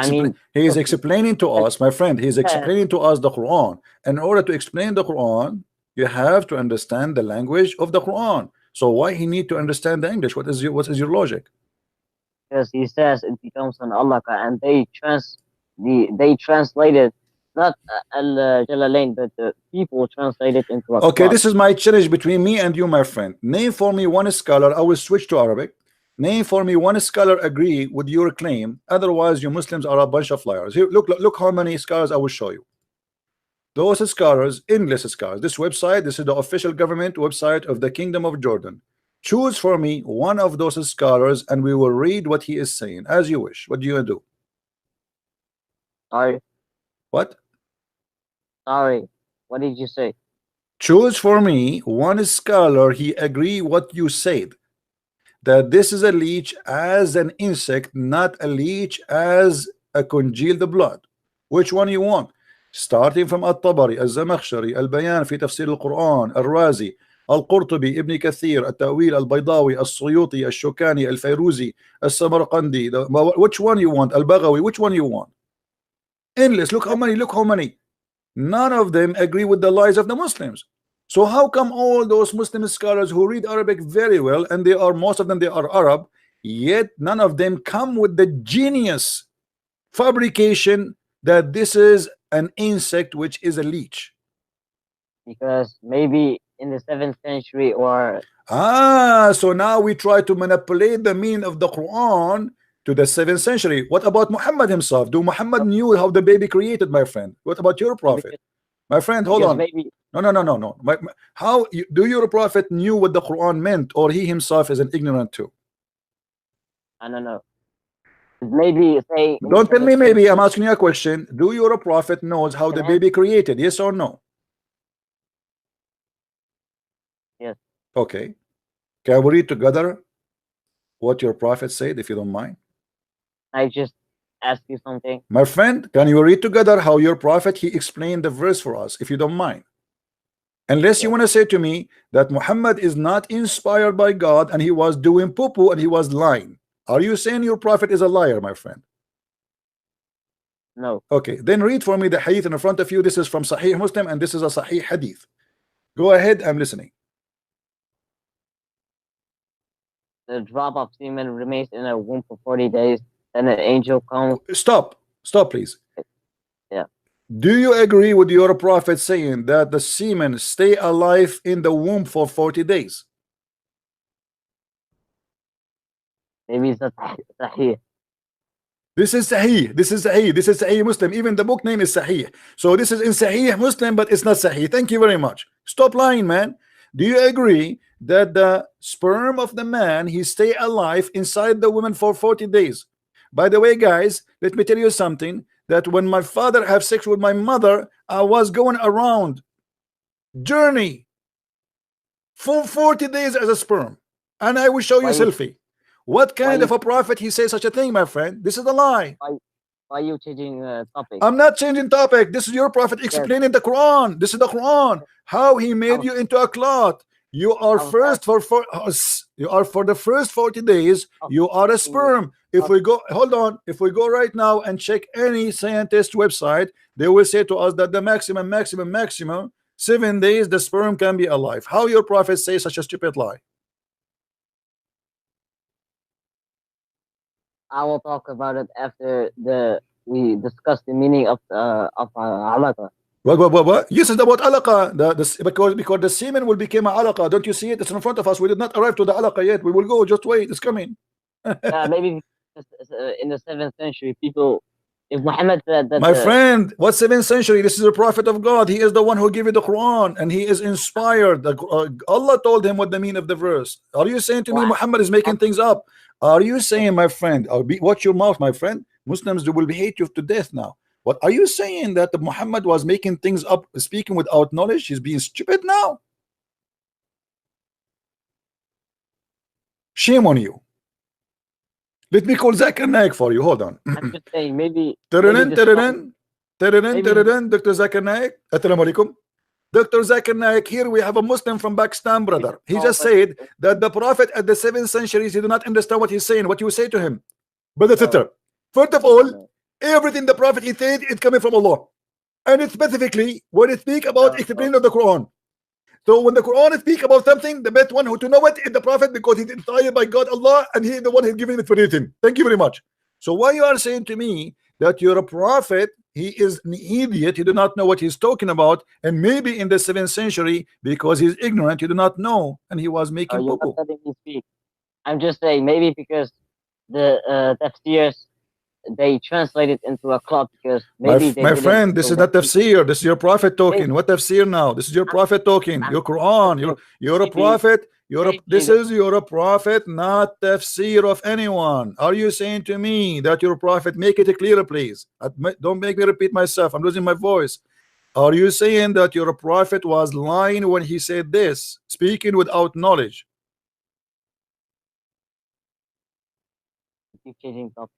explaining to us, my friend. He is explaining to us the Quran. In order to explain the Quran, you have to understand the language of the Quran. So why he need to understand the English? What is your logic? Because he says it becomes an Allah, and they translated not Al-Jalalain, but the people translate it into a okay, this is my challenge between me and you, my friend. Name for me one scholar. I will switch to Arabic. Name for me one scholar agree with your claim. Otherwise, you Muslims are a bunch of liars. Here, look how many scholars I will show you. Those scholars, English scholars. This website, this is the official government website of the Kingdom of Jordan. Choose for me one of those scholars, and we will read what he is saying as you wish. What do you do? Sorry. What? Sorry. What did you say? Choose for me one scholar. He agree what you said, that this is a leech as an insect, not a leech as a congealed blood. Which one you want? Starting from At-Tabari, Al-Zamakhshari, Al-Bayan fi Tafsir Al-Quran, Al-Razi, Al-Qurtubi, Ibn Kathir, Al-Tawil, Al-Baydawi, Al-Suyuti, Al-Shukani, Al-Fayruzi, Al-Samarqandi. Which one you want? Al-Baghawi, which one you want? Endless. Look how many. None of them agree with the lies of the Muslims. So how come all those Muslim scholars who read Arabic very well, and they are, most of them, they are Arab, yet none of them come with the genius fabrication that this is an insect which is a leech? Because maybe in the 7th century or... so now we try to manipulate the meaning of the Quran to the 7th century. What about Muhammad himself? Do Muhammad knew how the baby created, my friend? What about your prophet? My friend, hold on. Maybe... No. How do your prophet knew what the Quran meant, or he himself is an ignorant too? I don't know. Maybe say... Don't tell me maybe. I'm asking you a question. Do your prophet knows how the baby created? Yes or no? Yes. Okay. Can we read together what your prophet said, if you don't mind? I just ask you something. My friend, can you read together how your prophet, he explained the verse for us, if you don't mind? Unless you want to say to me that Muhammad is not inspired by God and he was doing poo-poo and he was lying. Are you saying your prophet is a liar, my friend? No. Okay, then read for me the hadith in front of you. This is from Sahih Muslim and this is a Sahih hadith. Go ahead, I'm listening. The drop of semen remains in a womb for 40 days. Then an angel comes. Stop, please. Yeah. Do you agree with your prophet saying that the semen stay alive in the womb for 40 days? Maybe it's not Sahih. This is Sahih Muslim. Even the book name is Sahih. So this is in Sahih Muslim, but it's not Sahih. Thank you very much. Stop lying, man. Do you agree that the sperm of the man, he stay alive inside the woman for 40 days? By the way, guys, let me tell you something, that when my father have sex with my mother, I was going around journey for 40 days as a sperm, and I will show you a selfie. What kind of a prophet he says such a thing, my friend? This is a lie. Why are you changing topic? I'm not changing topic. This is your prophet explaining the Quran. This is the Quran. How he made you into a cloth. You are for the first 40 days, you are a sperm. If we go, hold on, if we go right now and check any scientist website, they will say to us that the maximum 7 days the sperm can be alive. How your prophet say such a stupid lie? I will talk about it after we discuss the meaning of alaqa. What? Yes, it's about alaqa. Because the semen will become a alaqa. Don't you see it? It's in front of us. We did not arrive to the alaqa yet. We will go. Just wait. It's coming. Maybe in the 7th century, people. If Muhammad said that, my friend, what 7th century? This is the prophet of God. He is the one who gave you the Quran, and he is inspired. Allah told him what the meaning of the verse. Are you saying to me Muhammad is making things up? Are you saying, my friend? Watch your mouth, my friend. Muslims will hate you to death now. What are you saying, that Muhammad was making things up, speaking without knowledge? He's being stupid now. Shame on you. Let me call Zakir Naik for you. Hold on. I'm just saying, maybe. Dr. Zakir Naik. Assalamu alaikum. Dr. Zakir Naik, here we have a Muslim from Pakistan, brother. He just said that the Prophet at the 7th century, he did not understand what he's saying. What you say to him? Brother Sister, first of all, everything the Prophet he said is coming from Allah. And it's specifically when it speak about explaining of the Quran. So when the Quran speak about something, the best one who to know it is the Prophet, because he's inspired by God Allah, and he is the one who's giving it for anything. Thank you very much. So why you are saying to me that you're a prophet, he is an idiot, he do not know what he's talking about, and maybe in the 7th century, because he's ignorant, you do not know, and he was making poo-poo. I'm just saying, maybe because the tafsirs, they translate it into a cloth, because maybe my friend, this is not tafsir. This is your prophet talking. What tafsir now? This is your prophet talking. Your Quran. You're a prophet. This is you're a prophet, not tafsir of anyone. Are you saying to me that you're a prophet? Make it clearer, please. Don't make me repeat myself. I'm losing my voice. Are you saying that your prophet was lying when he said this, speaking without knowledge? Keep changing topic.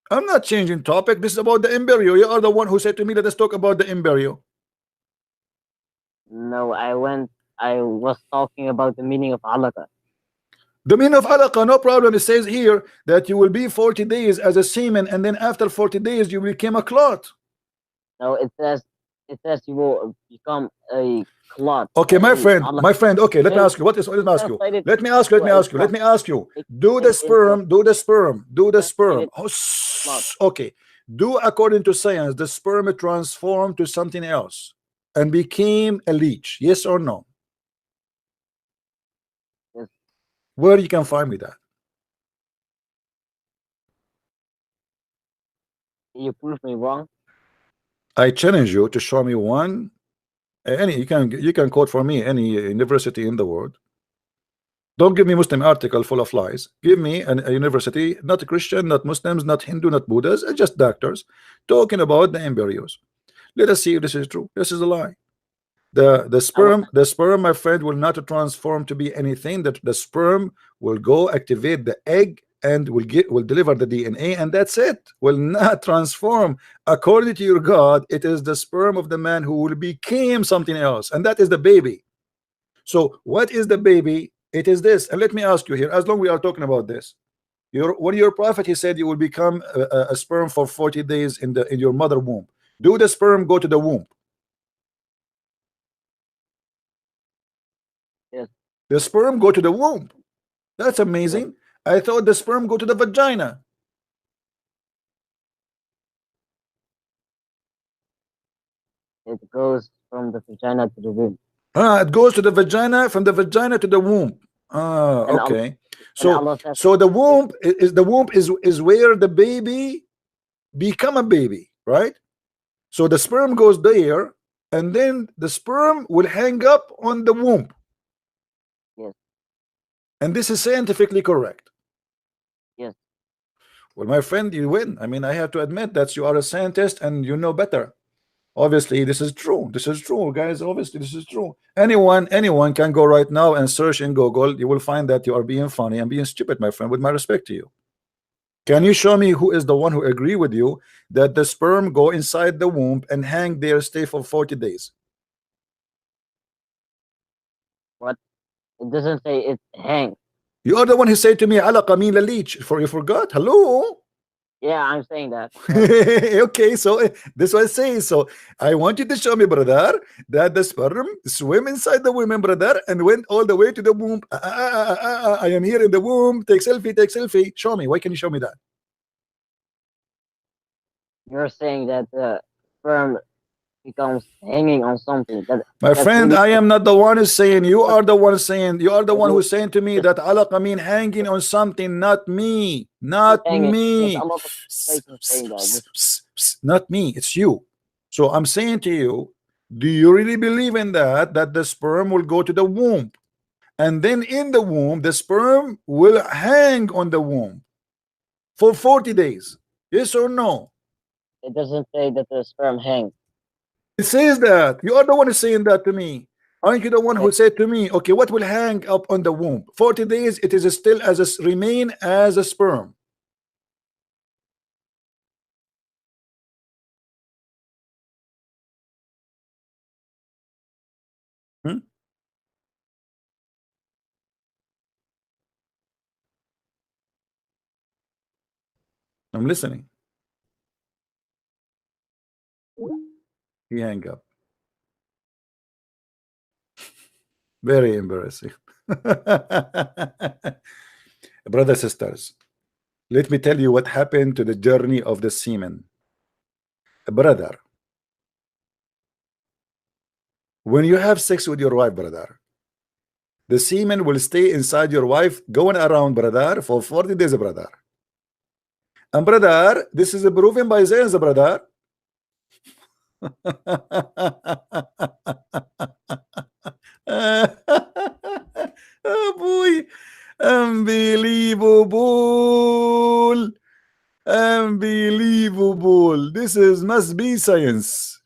I'm not changing topic. This is about the embryo. You are the one who said to me, let us talk about the embryo. No, I was talking about the meaning of alaqa. The meaning of alaqa, no problem. It says here that you will be 40 days as a semen, and then after 40 days you become a clot. No, it says you will become a clot. Okay, my friend. Okay, let me ask you. Let me ask you. Do the sperm. Okay. Do according to science, the sperm transformed to something else and became a leech? Yes or no? Yes. Where you can find me that? You prove me wrong. I challenge you to show me one. You can quote for me any university in the world. Don't give me Muslim article full of lies. Give me a university, not Christian, not Muslims, not Hindu, not Buddhas, just doctors talking about the embryos. Let us see if this is true. This is a lie. The sperm, my friend, will not transform to be anything. That the sperm will go activate the egg and will deliver the DNA, and that's it. Will not transform. According to your God, it is the sperm of the man who will become something else, and that is the baby. So what is the baby? It is this. And let me ask you here, as long we are talking about this, when your prophet, he said you will become a sperm for 40 days in your mother womb. Do the sperm go to the womb? Yes. The sperm go to the womb. That's amazing. I thought the sperm go to the vagina. It goes from the vagina to the womb. It goes to the vagina, from the vagina to the womb. Okay. So the womb is where the baby become a baby, right? So the sperm goes there, and then the sperm will hang up on the womb. Yes. And this is scientifically correct. Yes. Well, my friend, you win. I mean, I have to admit that you are a scientist and you know better. Obviously, this is true. This is true, guys. Obviously, this is true. Anyone can go right now and search in Google. You will find that you are being funny and being stupid, my friend, with my respect to you. Can you show me who is the one who agree with you that the sperm go inside the womb and hang there, stay for 40 days? What? It doesn't say it hang. You are the one who said to me, alaqa mean la leech. You forgot? Hello? Yeah, I'm saying that. Okay, so this was saying. So I want you to show me, brother, that the sperm swim inside the woman, brother, and went all the way to the womb. I am here in the womb. Take selfie, take selfie. Show me. Why can you show me that? you're saying that the sperm becomes hanging on something. My friend, I am not the one who's saying. You are the one saying. You are the one who's saying to me that alaqa mean hanging on something, not me. Not me. Not me. It's you. So I'm saying to you, do you really believe in that the sperm will go to the womb, and then in the womb the sperm will hang on the womb for 40 days? Yes or no? It doesn't say that the sperm hangs. It says that. You are the one who's saying that to me. Aren't you the one who said to me, okay, what will hang up on the womb? 40 days, it is still as a remain as a sperm. I'm listening. He hang up. Very embarrassing. Brothers, sisters, let me tell you what happened to the journey of the semen. Brother, when you have sex with your wife, brother, the semen will stay inside your wife going around, brother, for 40 days, brother. And brother, this is proven by science, brother. Oh boy, unbelievable, unbelievable. This must be science.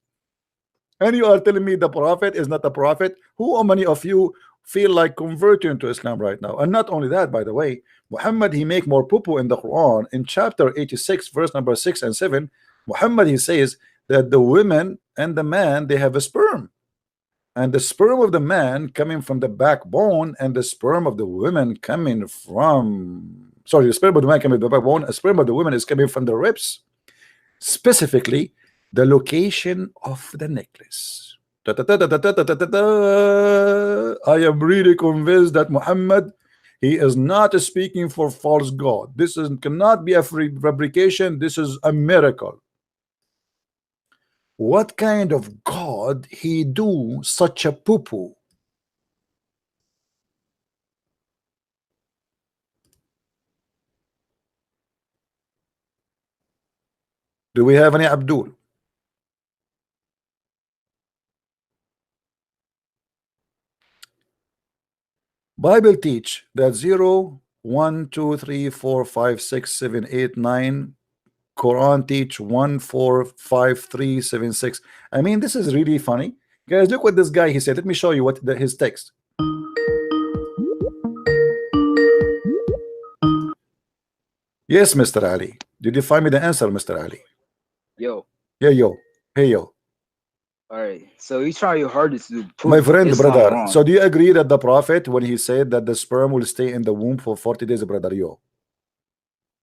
And you are telling me the prophet is not a prophet? Who many of you feel like converting to Islam right now? And not only that, by the way, Muhammad, he make more poo-poo in the Quran. In chapter 86, verse number 6 and 7, Muhammad, he says that the women and the man, they have a sperm. And the sperm of the man coming from the backbone, and the sperm of the women coming from, sorry, the sperm of the man coming from the backbone, a sperm of the woman is coming from the ribs, specifically the location of the necklace. I am really convinced that Muhammad, he is not speaking for false God. This cannot be a fabrication. This is a miracle. What kind of God he do such a poo-poo? Do we have any Abdul? Bible teach that 0, 1, 2, 3, 4, 5, 6, 7, 8, 9. Quran teach 1, 4, 5, 3, 7, 6. I mean, this is really funny. Guys, look what this guy he said. Let me show you what his text. Yes, Mr. Ali. Did you find me the answer, Mr. Ali? Yo. Yeah, yo. Hey, yo. All right. So you try your hardest to prove my friend, Islam brother. wrong. So do you agree that the prophet, when he said that the sperm will stay in the womb for 40 days, brother, yo?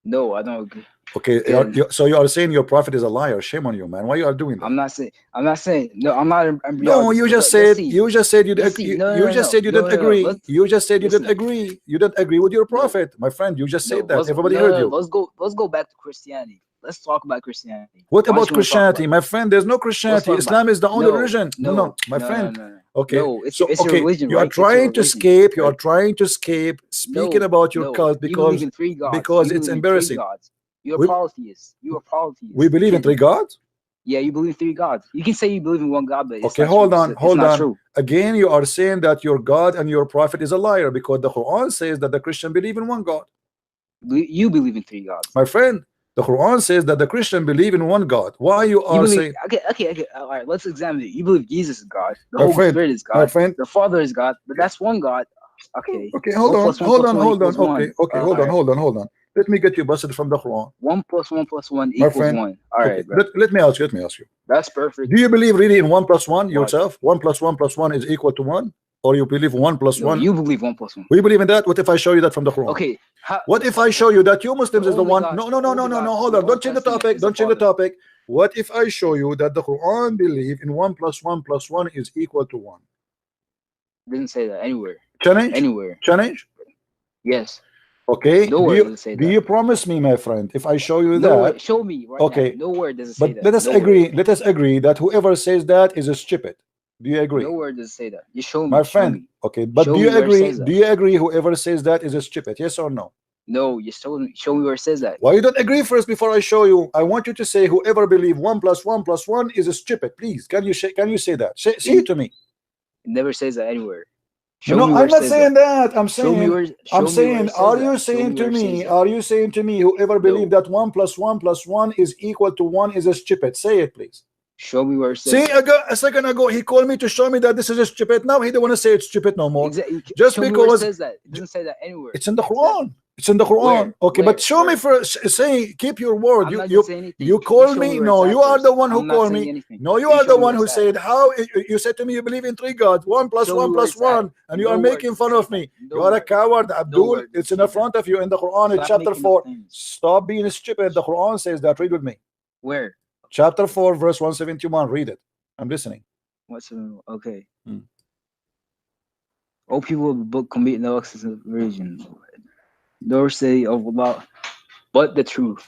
No, I don't agree. Okay, so you are saying your prophet is a liar. Shame on you, man. Why you are doing that? I'm not saying. No, I'm not. No, you just said you just said you didn't agree. You just said you didn't agree. You didn't agree with your prophet, my friend. You just said that. Everybody heard you. Let's go back to Christianity. Let's talk about Christianity. What about Christianity, my friend? There's no Christianity. Islam is the only religion. No, my friend. Okay, no, it's your religion. You are trying to escape. You are trying to escape speaking about your cult because it's embarrassing. You're a polytheist. You're a polytheist. We believe in 3 gods? Yeah, you believe in 3 gods. You can say you believe in 1 God, but it's okay, hold on. Again, you are saying that your God and your prophet is a liar because the Quran says that the Christian believe in 1 God. You believe in 3 gods. My friend, the Quran says that the Christian believe in 1 God. Why you are saying? Okay. All right, let's examine it. You believe Jesus is God. The Holy Spirit is God. My friend, the Father is God, but that's 1 God. Okay. Okay, hold on. Okay, hold on. Let me get you busted from the Quran. 1 + 1 + 1 equals 1. All right, let me ask you. That's perfect. Do you believe really in 1 + 1 yourself? 1 + 1 + 1 is equal to 1? Or you believe 1 + 1? You believe 1 + 1. We believe in that. What if I show you that from the Quran? Okay. What if I show you that you Muslims is the one? No. Hold on. Don't change the topic. What if I show you that the Quran believe in 1 + 1 + 1 is equal to 1? Didn't say that anywhere. Challenge? Anywhere. Challenge? Yes. Okay. Nowhere does it say Do that. you promise me, my friend, if I show you Nowhere, that? show me right Okay. now. Nowhere does it say But that. let us Nowhere. agree. Let us agree that whoever says that is stupid. Do you agree? Nowhere does it say that. You show me. My show friend. me. Okay. But Show do me you where it agree? says that. Do you agree? Whoever says that is stupid? Yes or no? No, you show me where it says that. Why you don't agree first before I show you? I want you to say whoever believe 1 + 1 + 1 is stupid. Please, can you say that? Say it to me. It never says that anywhere. No, I'm not saying that. I'm saying, are you saying to me, whoever believe that 1 + 1 + 1 is equal to 1 is stupid? Say it, please. Show me where it says. See, a second ago, he called me to show me that this is stupid. Now he don't want to say it's stupid no more. Exactly. Just show because me where it says that. It doesn't say that anywhere. it's in the Quran. It's in the Quran. Okay, but show me first. Say, keep your word. You call me. No, you are the one who called me. No, you are the one who said how. You said to me you believe in 3 gods, 1 + 1 + 1, and you are making fun of me. You are a coward, Abdul. It's in the front of you in the Quran. It's chapter 4. Stop being stupid. The Quran says that. Read with me. Where? Chapter 4, verse 171. Read it. I'm listening. What's okay? O people of the book, commit no excess of religion, nor say of Allah, but the truth.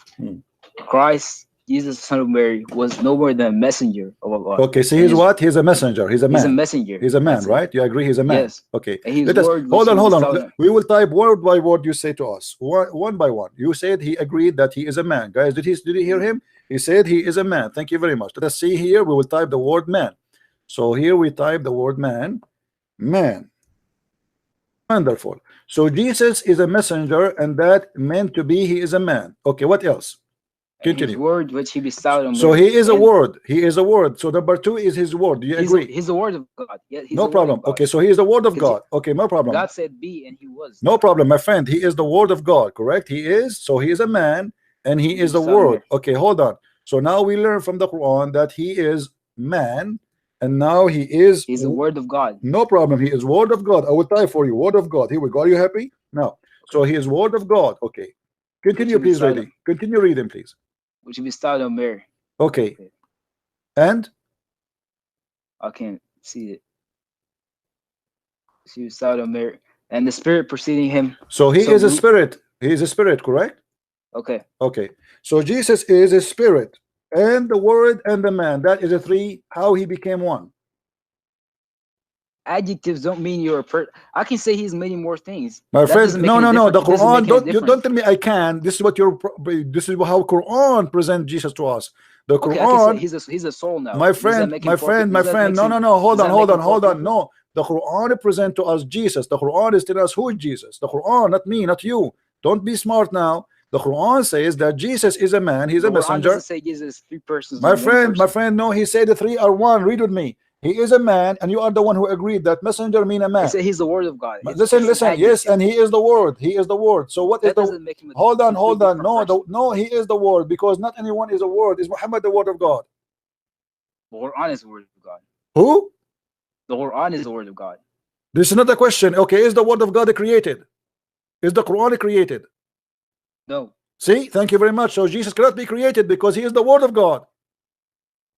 Christ, Jesus, son of Mary, was no more than a messenger of Allah. Okay, so he's what? He's a messenger. He's a man. He's a messenger. He's a man, right? You agree? He's a man. Yes. Okay. Let us hold on. We will type word by word. You say to us one by one. You said he agreed that he is a man, guys. Did you hear him? He said he is a man. Thank you very much. Let us see here. We will type the word man. So here we type the word man. Man. Wonderful. So Jesus is a messenger, and that meant to be he is a man. Okay, what else? Continue. His word which he bestowed on so he is a word. He is a word. So number 2 is his word. Do you agree? He's the word of God. Yeah, no problem. Okay, so he is the word of God. Okay, no problem. God said be, and he was. No problem, my friend. He is the word of God, correct? He is. So he is a man, and he is the word. Okay, hold on. So now we learn from the Quran that he is man, and now he's the word of God. No problem. He is word of God. I will type for you. Word of God. Here we go. Are you happy? No. So he is word of God. Okay. Continue, please, reading. Continue reading, please. Which will be started on Mary. Okay. And I can't see it. She was started on Mary, and the Spirit preceding him. So he is a spirit. He is a spirit, correct? Okay. Okay. So Jesus is a spirit, and the word and the man. That is a 3. How he became 1. Adjectives don't mean you're a person. I can say he's many more things. My friend, no. The Quran, don't tell me I can. This is what this is how Quran present Jesus to us. The Quran. He's a soul now. My friend. No. Hold on. No. The Quran present to us Jesus. The Quran is telling us who is Jesus. The Quran, not me, not you. Don't be smart now. The Quran says that Jesus is a man. He's a messenger. Doesn't say Jesus is 3 persons. My friend. No, he said the 3 are 1. Read with me. He is a man, and you are the one who agreed that messenger mean a man. I said he's the word of God. Listen. Yes, and he is the word. He is the word. So what is the? Hold on. No, he is the word, because not anyone is a word. Is Muhammad the word of God? The Quran is the word of God. Who? The Quran is the word of God. This is not a question. Okay, is the word of God created? Is the Quran created? No. See, thank you very much. So Jesus cannot be created because he is the word of God.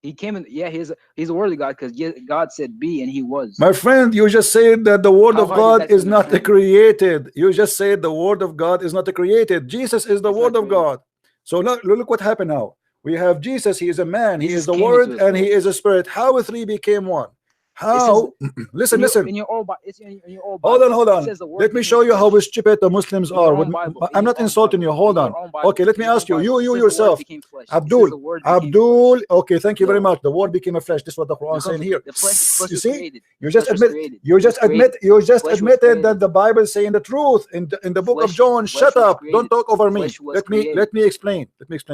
He came in. Yeah, he's the word of God, because God said be, and he was. My friend, you just said that the word of God is not created. You just said the word of God is not created. Jesus is the word of God. So look what happened now. We have Jesus. He is a man. He is the word, and he is a spirit. How the 3 became 1? How? Listen. Hold on. Let me show you how stupid the Muslims are. I'm not insulting you. Hold on. Okay, let me ask you. You yourself, Abdul. Okay, thank you very much. The word became a flesh. This is what the Quran is saying here. You see, you just admitted that the Bible is saying the truth in the book of John. Shut up! Don't talk over me. Let me explain.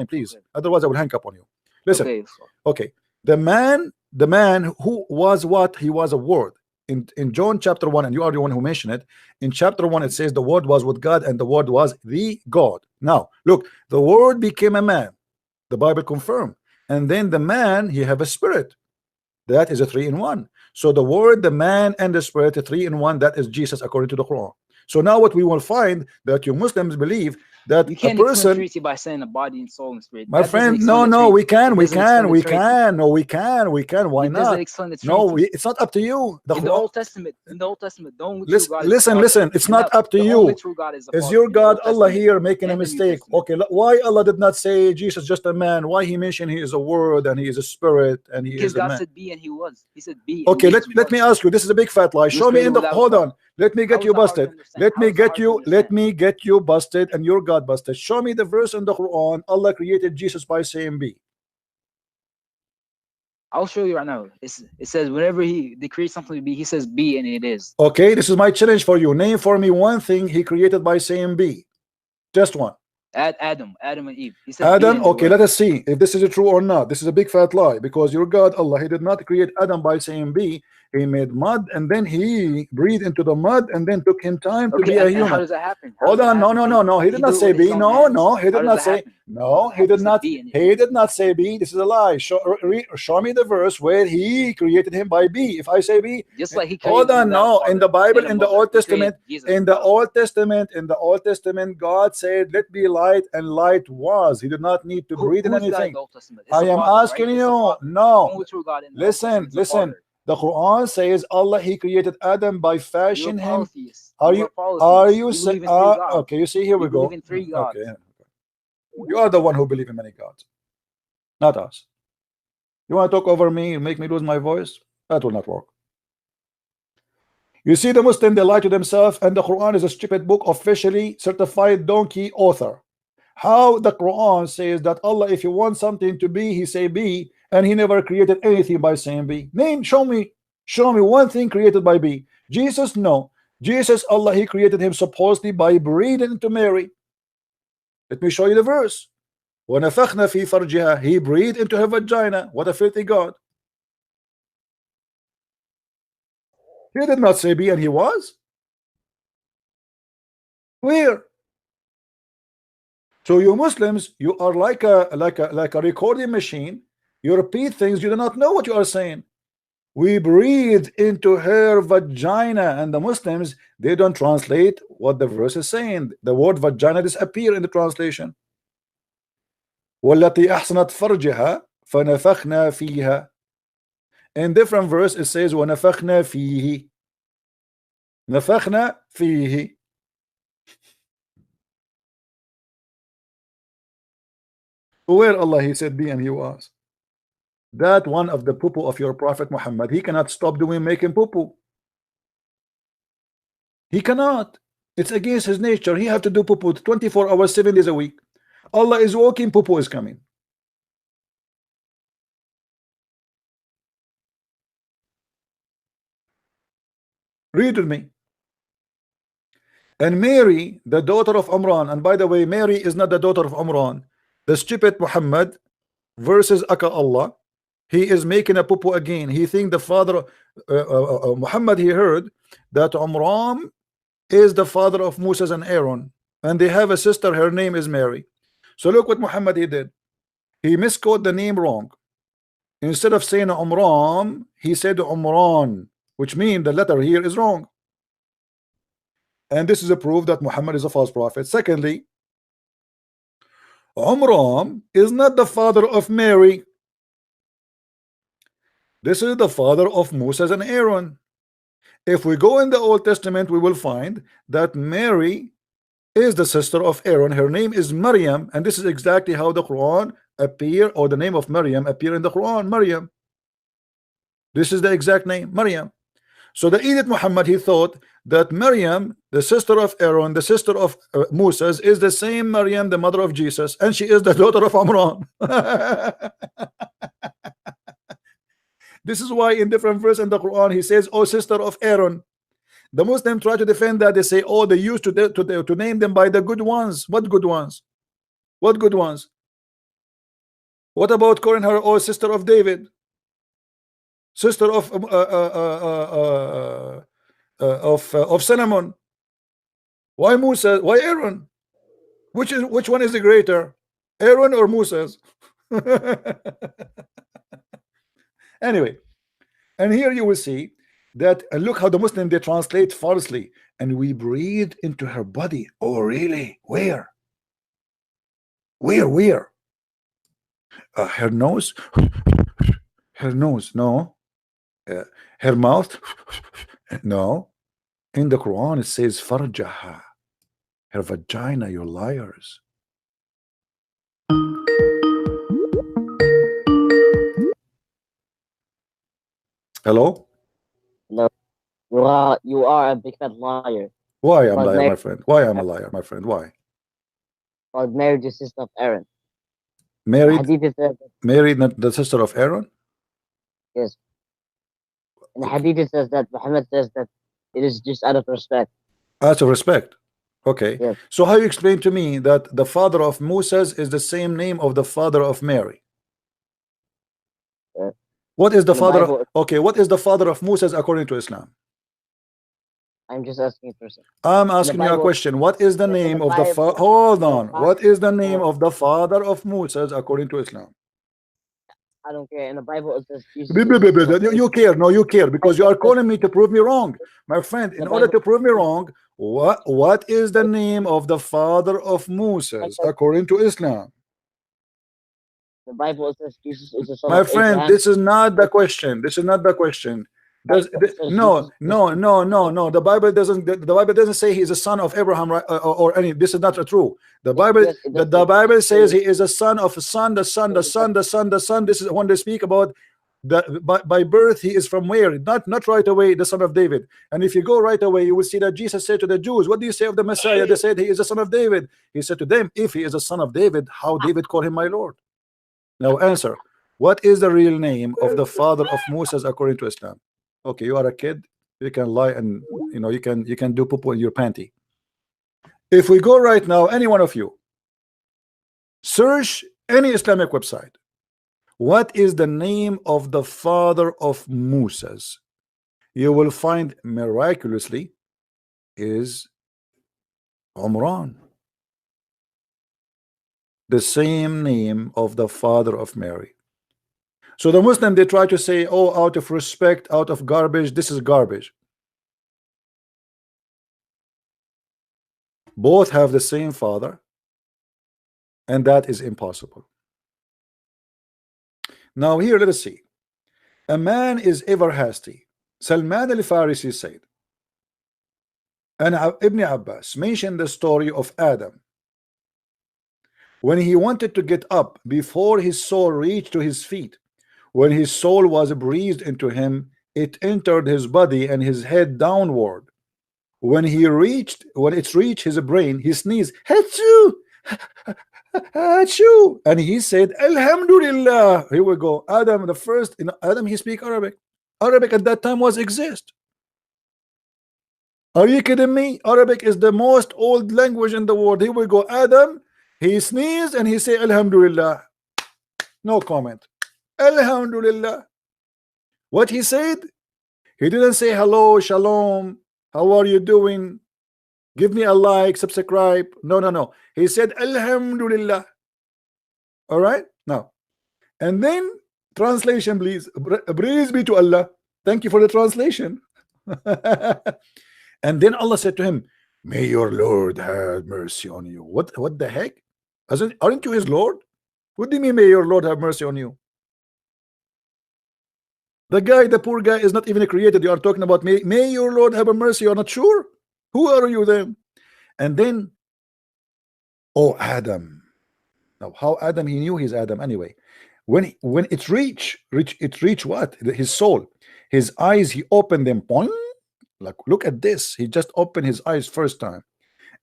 Please. Otherwise, I will hang up on you. Listen. Okay. The man who was what? He was a word. In John chapter 1, and you are the one who mentioned it. In chapter 1, it says the word was with God, and the word was the God. Now, look, the word became a man. The Bible confirmed. And then the man, he have a spirit. That is a 3 in 1. So the word, the man, and the spirit, a 3 in 1. That is Jesus according to the Quran. So now what we will find that you Muslims believe that You can't a person, Trinity by saying a body and soul and spirit. my That friend, doesn't no, explain the no, Trinity. we can, It we doesn't explain can, the we Trinity. can, no, we can, we can. Why It doesn't not? explain the No, Trinity. it's not up to you. In the Old Testament, the only true God is the Listen, Father. listen. It's And not up to the only you. true God is the Is Father your in the God Old Allah Testament here making a and the New mistake? Testament. Okay, why Allah did not say Jesus just a man? Why he mentioned he is a word and he is a spirit and he Because is a God man? said be and he was. He said be. And Okay, he let me ask you. This is a big fat lie. Show me in the, hold on. Let me get you busted. Let me get you busted and your God busted. Show me the verse in the Quran. Allah created Jesus by saying be. I'll show you right now. It says whenever he decrees something to be, he says be and it is. Okay, this is my challenge for you. Name for me one thing he created by saying be. Just one. Adam and Eve. He said Adam, okay, let us see if this is true or not. This is a big fat lie, because your God Allah, he did not create Adam by saying be. He made mud and then he breathed into the mud and then took him time to be a human. How does that happen? Hold on, no. He did not say be. No, he did not say. No, he did not. He did not say be. This is a lie. Show me the verse where he created him by be. If I say be, just like he hold on, no. In the Bible, in the Old Testament, in the Old Testament, God said, "Let be light," and light was. He did not need to breathe in anything. I am asking you. No. Listen. The Quran says Allah, he created Adam by fashioning him. Are you saying? Okay, you see, here we go. Okay, you are the one who believe in many gods, not us. You want to talk over me and make me lose my voice? That will not work. You see, the Muslim, they lie to themselves, and the Quran is a stupid book, officially certified donkey author. How the Quran says that Allah, if you want something to be, he say be, and he never created anything by saying be. Show me one thing created by be. Jesus, no. Jesus, Allah, he created him supposedly by breathing into Mary. Let me show you the verse. وَنَفَخْنَا فِي فَرْجِهَا. He breathed into her vagina. What a filthy God. He did not say be and he was. Where? So you Muslims, you are like a recording machine. You repeat things, you do not know what you are saying. We breathe into her vagina, and the Muslims, they don't translate what the verse is saying. The word vagina disappear in the translation. وَالَّتِي أَحْسَنَتْ فَرْجِهَا فَنَفَخْنَا فِيهَا. In different verse it says وَنَفَخْنَا فِيهِ. نَفَخْنَا فِيهِ. Where Allah, he said be and he was. That one of the poo-poo of your Prophet Muhammad, he cannot stop making poo-poo. He cannot. It's against his nature. He have to do poo-poo 24 hours, 7 days a week. Allah is walking, poo-poo is coming. Read with me. And Mary, the daughter of Imran, and by the way, Mary is not the daughter of Imran. The stupid Muhammad versus Aka Allah, he is making a poo-poo again. He think the father Muhammad, he heard that Imran is the father of Moses and Aaron, and they have a sister, her name is Mary. So look what Muhammad he did. He misquoted the name wrong. Instead of saying Umran, he said Umran, which means the letter here is wrong. And this is a proof that Muhammad is a false prophet. Secondly, Umran is not the father of Mary. This is the father of Moses and Aaron. If we go in the Old Testament, we will find that Mary is the sister of Aaron. Her name is Maryam, and this is exactly how the Quran appear, or the name of Maryam appear in the Quran. Maryam. This is the exact name, Maryam. So the idiot Muhammad, he thought that Maryam, the sister of Aaron, the sister of Moses, is the same Maryam, the mother of Jesus, and she is the daughter of Amran. This is why in different verses in the Quran he says, "Oh, sister of Aaron." The Muslims try to defend that. They say, "Oh, they used to name them by the good ones." What good ones? What good ones? What about calling her, "Oh, sister of David," sister of Solomon? Why Moses? Why Aaron? Which one is the greater, Aaron or Moses? Anyway, and here you will see that, and look how the Muslim, they translate falsely. And we breathe into her body. Oh, really? Where? Where? Her nose? Her nose? No. Her mouth? No. In the Quran, it says farjaha. Her vagina, you liars. Hello? No, you are a big fat liar. Why I'm a liar, my friend? Why I'm a liar, my friend? Why? About married the sister of Aaron. Married? Hadith says that, Married not the sister of Aaron? yes. And the Hadith says that Muhammad says that it is just out of respect. Out of respect. Okay. Yes. So how you explain to me that the father of Moses is the same name of the father of Mary? What is the father of, okay, what is the father of Moses according to Islam? I'm just asking a person. I'm asking you a question. What is the name of the father? Hold on. What is the name of the father of Moses according to Islam? I don't care. In the Bible it says Jesus. You care. No, you care because you are calling me to prove me wrong. My friend, in order to prove me wrong, what is the name of the father of Moses according to Islam? The Bible says Jesus is the son My of friend, Abraham. this is not the question. This is not the question. No. The Bible doesn't. The Bible doesn't say he is a son of Abraham, right? Or any. This is not true. The Bible. Yes, the Bible says he is a son of a son. The son. This is when they speak about the by birth. He is from where? Not right away. The son of David. And if you go right away, you will see that Jesus said to the Jews, "What do you say of the Messiah?" They said he is a son of David. He said to them, "If he is a son of David, how David called him my Lord?" Now answer. What is the real name of the father of Moses according to Islam? Okay, you are a kid, you can lie, and you can do poo in your panty. If we go right now, any one of you search any Islamic website, what is the name of the father of Moses? You will find miraculously is Umran, the same name of the father of Mary. So the Muslim, they try to say, oh, out of respect, out of garbage, this is garbage. Both have the same father, and that is impossible. Now here, let us see. A man is ever hasty. Salman al-Farisi said, and Ibn Abbas mentioned the story of Adam. When he wanted to get up before his soul reached to his feet, when his soul was breathed into him, it entered his body and his head downward. When it reached his brain, he sneezed, Hachu! Hachu! And he said, Alhamdulillah. Here we go. Adam, the first, Adam, he speak Arabic. Arabic at that time was exist. Are you kidding me? Arabic is the most old language in the world. Here we go. Adam, he sneezed and he said, Alhamdulillah. No comment. Alhamdulillah. What he said? He didn't say hello, shalom, how are you doing? Give me a like, subscribe. No. He said Alhamdulillah. All right? Now, and then translation, please. Praise be to Allah. Thank you for the translation. And then Allah said to him, may your Lord have mercy on you. What the heck? Aren't you his Lord? What do you mean, may your Lord have mercy on you? The poor guy is not even created. You are talking about may your Lord have a mercy. You're not sure? Who are you then? And then, oh, Adam. Now, how Adam, he knew he's Adam anyway. When it reached what? His soul. His eyes, he opened them. Point. Like, look at this. He just opened his eyes first time.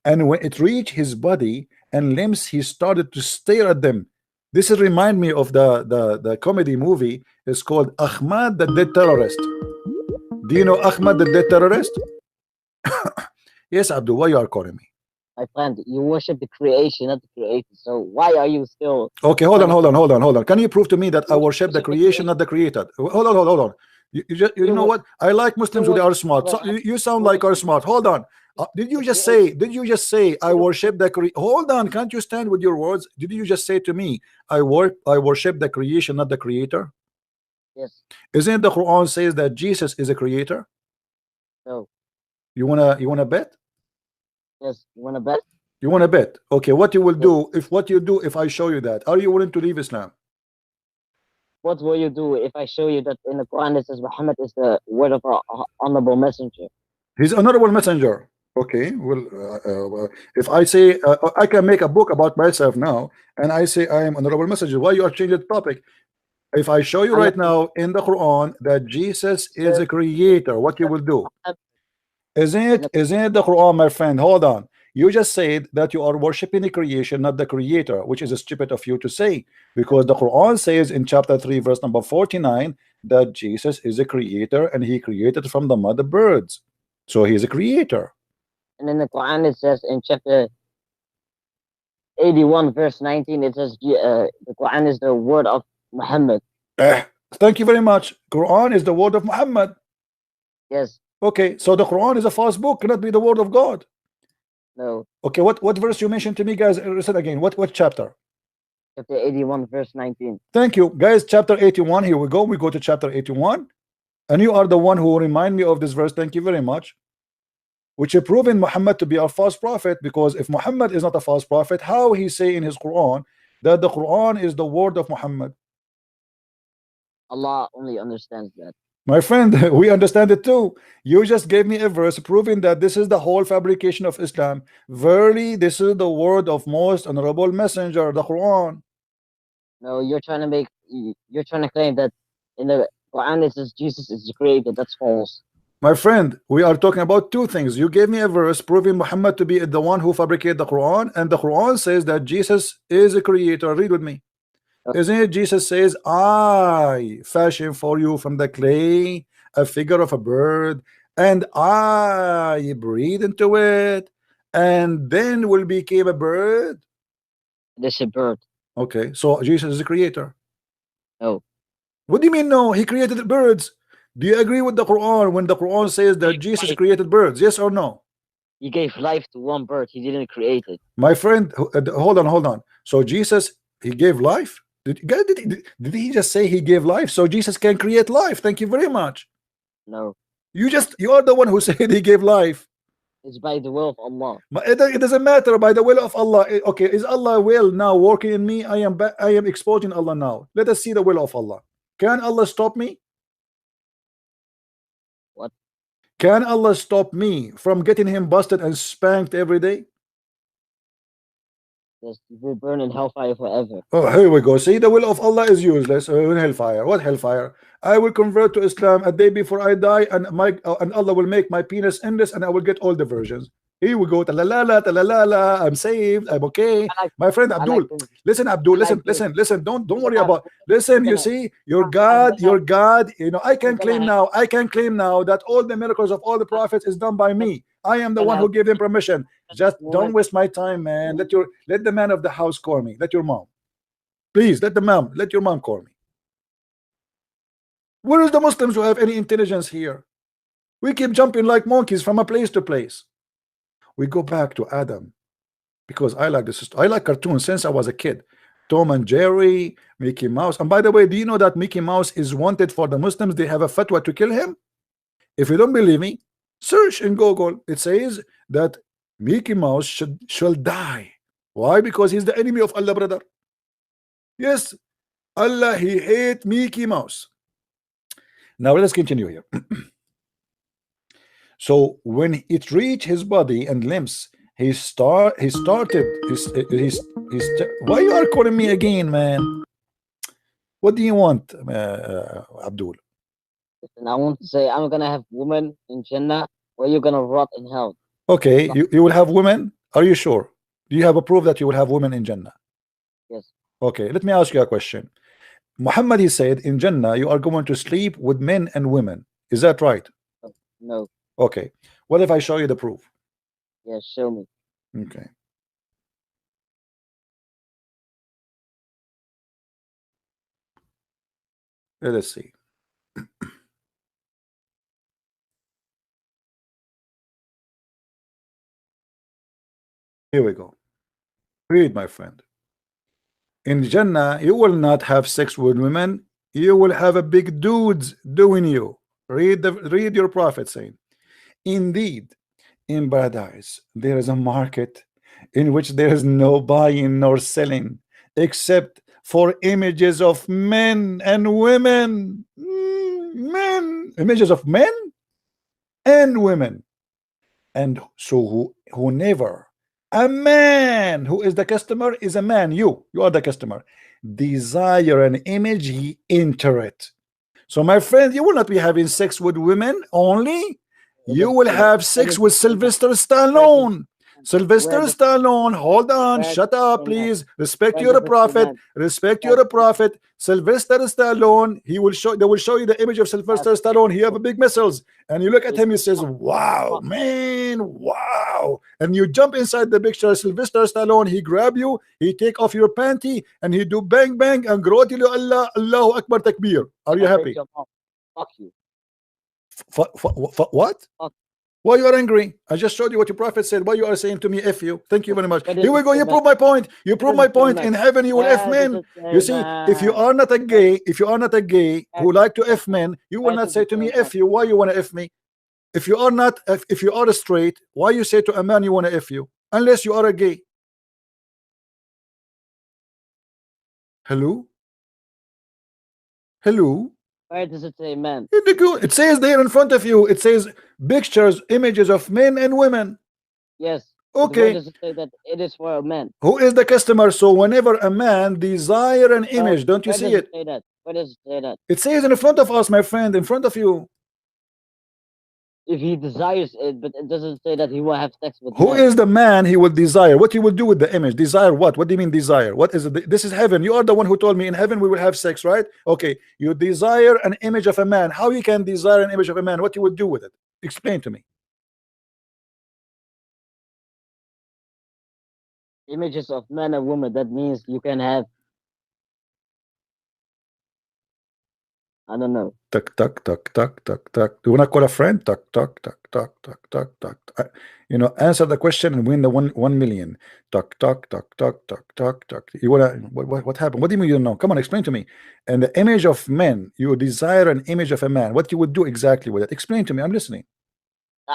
And when it reached his body and limbs, he started to stare at them. This is remind me of the comedy movie. It's called Ahmad the Dead Terrorist. Do you know Ahmad the Dead Terrorist? Yes, Abdul, why you are calling me? My friend, you worship the creation, not the creator. So why are you still? Okay, hold on. Can you prove to me that I worship the creation, not the creator? Hold on. You know what? I like Muslims who they are smart. So you sound like are smart. Hold on. Did you just say I worship the creation? Hold on, can't you stand with your words? Did you just say to me I worship the creation, not the creator? Yes. Isn't the Quran says that Jesus is a creator? No. You wanna bet? Yes. You wanna bet? You want to bet? Okay, what you will do if I show you that? Are you willing to leave Islam? What will you do if I show you that in the Quran it says Muhammad is the word of our honorable messenger? He's an honorable messenger. Okay, well, if I say I can make a book about myself now, and I say I am honorable messenger, why you are changing the topic? If I show you right now in the Quran that Jesus is a creator, what you will do? Isn't it the Quran, my friend? Hold on. You just said that you are worshiping the creation, not the creator, which is stupid of you to say, because the Quran says in chapter 3, verse number 49, that Jesus is a creator and he created from the mother birds. So he's a creator. And in the Quran it says in chapter 81, verse 19, it says the Quran is the word of Muhammad. Thank you very much. Quran is the word of Muhammad. Yes. Okay, so the Quran is a false book, cannot be the word of God. No. Okay, what verse you mentioned to me, guys? Listen again. What chapter? Chapter 81, verse 19. Thank you, guys. Chapter 81. Here we go. We go to chapter 81, and you are the one who remind me of this verse. Thank you very much. Which is proving Muhammad to be a false prophet, because if Muhammad is not a false prophet, how he say in his Quran that the Quran is the word of Muhammad? Allah only understands that. My friend, we understand it too. You just gave me a verse proving that this is the whole fabrication of Islam. Verily, this is the word of most honorable messenger, the Quran. No, you're trying to claim that in the Quran it says Jesus is the creator. That's false. My friend, we are talking about two things. You gave me a verse proving Muhammad to be the one who fabricated the Quran, and the Quran says that Jesus is a creator. Read with me. Isn't it Jesus says, I fashion for you from the clay a figure of a bird, and I breathe into it, and then will become a bird? This is a bird. Okay, so Jesus is the creator. No. What do you mean no? He created the birds. Do you agree with the Quran when the Quran says that Jesus created birds? Yes or no? He gave life to one bird. He didn't create it. My friend, hold on. So Jesus, he gave life? Did he just say he gave life? So Jesus can create life. Thank you very much. No. You are the one who said he gave life. It's by the will of Allah. It doesn't matter by the will of Allah. Okay, is Allah will now working in me? I am exposing Allah now. Let us see the will of Allah. Can Allah stop me? What? Can Allah stop me from getting him busted and spanked every day? Yes, you will burn in hellfire forever. Oh, here we go. See, the will of Allah is useless. In hellfire. What hellfire? I will convert to Islam a day before I die, and Allah will make my penis endless, and I will get all the versions. Here we go. Ta-la-la-la, I'm saved. I'm okay. My friend Abdul. Listen, Abdul. Listen. Don't worry about. Listen. You see, your God. You know, I can claim now that all the miracles of all the prophets is done by me. I am the one who gave them permission. Just don't waste my time, man. Let the man of the house call me. Let your mom. Please let your mom call me. Where is the Muslims who have any intelligence here? We keep jumping like monkeys from a place to place. We go back to Adam because I like this. I like cartoons since I was a kid. Tom and Jerry, Mickey Mouse. And by the way, do you know that Mickey Mouse is wanted for the Muslims? They have a fatwa to kill him. If you don't believe me, search in Google. It says that Mickey Mouse shall die. Why? Because he's the enemy of Allah, brother. Yes, Allah, he hate Mickey Mouse. Now let's continue here. So when it reached his body and limbs, he started. Why you are calling me again, man? What do you want, Abdul? Listen, I want to say I'm gonna have women in Jannah, or you're gonna rot in hell. Okay, you will have women. Are you sure? Do you have a proof that you will have women in Jannah? Yes. Okay, let me ask you a question. Muhammad, he said in Jannah you are going to sleep with men and women. Is that right? No. Okay. What if I show you the proof? Yes, show me. Okay. Let us see. Here we go. Read, my friend. In Jannah, you will not have sex with women. You will have a big dudes doing you. Read your prophet saying, indeed, in paradise there is a market in which there is no buying nor selling except for images of men and women. Images of men and women. And so whoever a man who is the customer is a man, you are the customer, desire an image, he enter it. So my friend, you will not be having sex with women only, you will have sex with Sylvester Stallone. Sylvester Stallone, hold on, shut up, please. Respect your prophet. Respect your prophet. Sylvester Stallone, they will show you the image of Sylvester Stallone. He have a big muscles, and you look at him, he says, "Wow, man, wow!" And you jump inside the picture. Sylvester Stallone, he grab you, he take off your panty, and he do bang bang and grow to Allah, Allahu Akbar Takbir. Are you happy? Fuck you. What? Why you are angry? I just showed you what your prophet said. Why you are saying to me F you? Thank you very much. Here we go. You prove my point. You prove my point. In heaven you will F men. You see, if you are not a gay, who like to F men, you will not say to me F you. Why you want to F me? If you are not, if you are straight, why you say to a man you want to F you? Unless you are a gay. Hello? Hello? Where does it say man? It says there in front of you. It says pictures, images of men and women. Yes. Okay. Where does it say that it is for a man? Who is the customer? So whenever a man desire an image, don't you see it? Say that? Where does it say that? It says in front of us, my friend, in front of you. If he desires it, but it doesn't say that he will have sex with Who men. is the man he will desire? What he will do with the image? Desire what? What do you mean desire? What is it? This is heaven. You are the one who told me in heaven we will have sex, right? Okay. You desire an image of a man. How you can desire an image of a man? What you would do with it? Explain to me. Images of men and women. That means you can have. I don't know. Tuck, tuck, tuck, tuck, tuck, tuck. Do you want to call a friend? Tuck, tuck, tuck, tuck, tuck, tuck, tuck. You know, answer the question and win the 1 million. Tuck, tuck, tuck, tuck, tuck, tuck, tuck. You wanna what happened? What do you mean you don't know? Come on, explain to me. And the image of men, you desire an image of a man. What you would do exactly with it? Explain to me. I'm listening.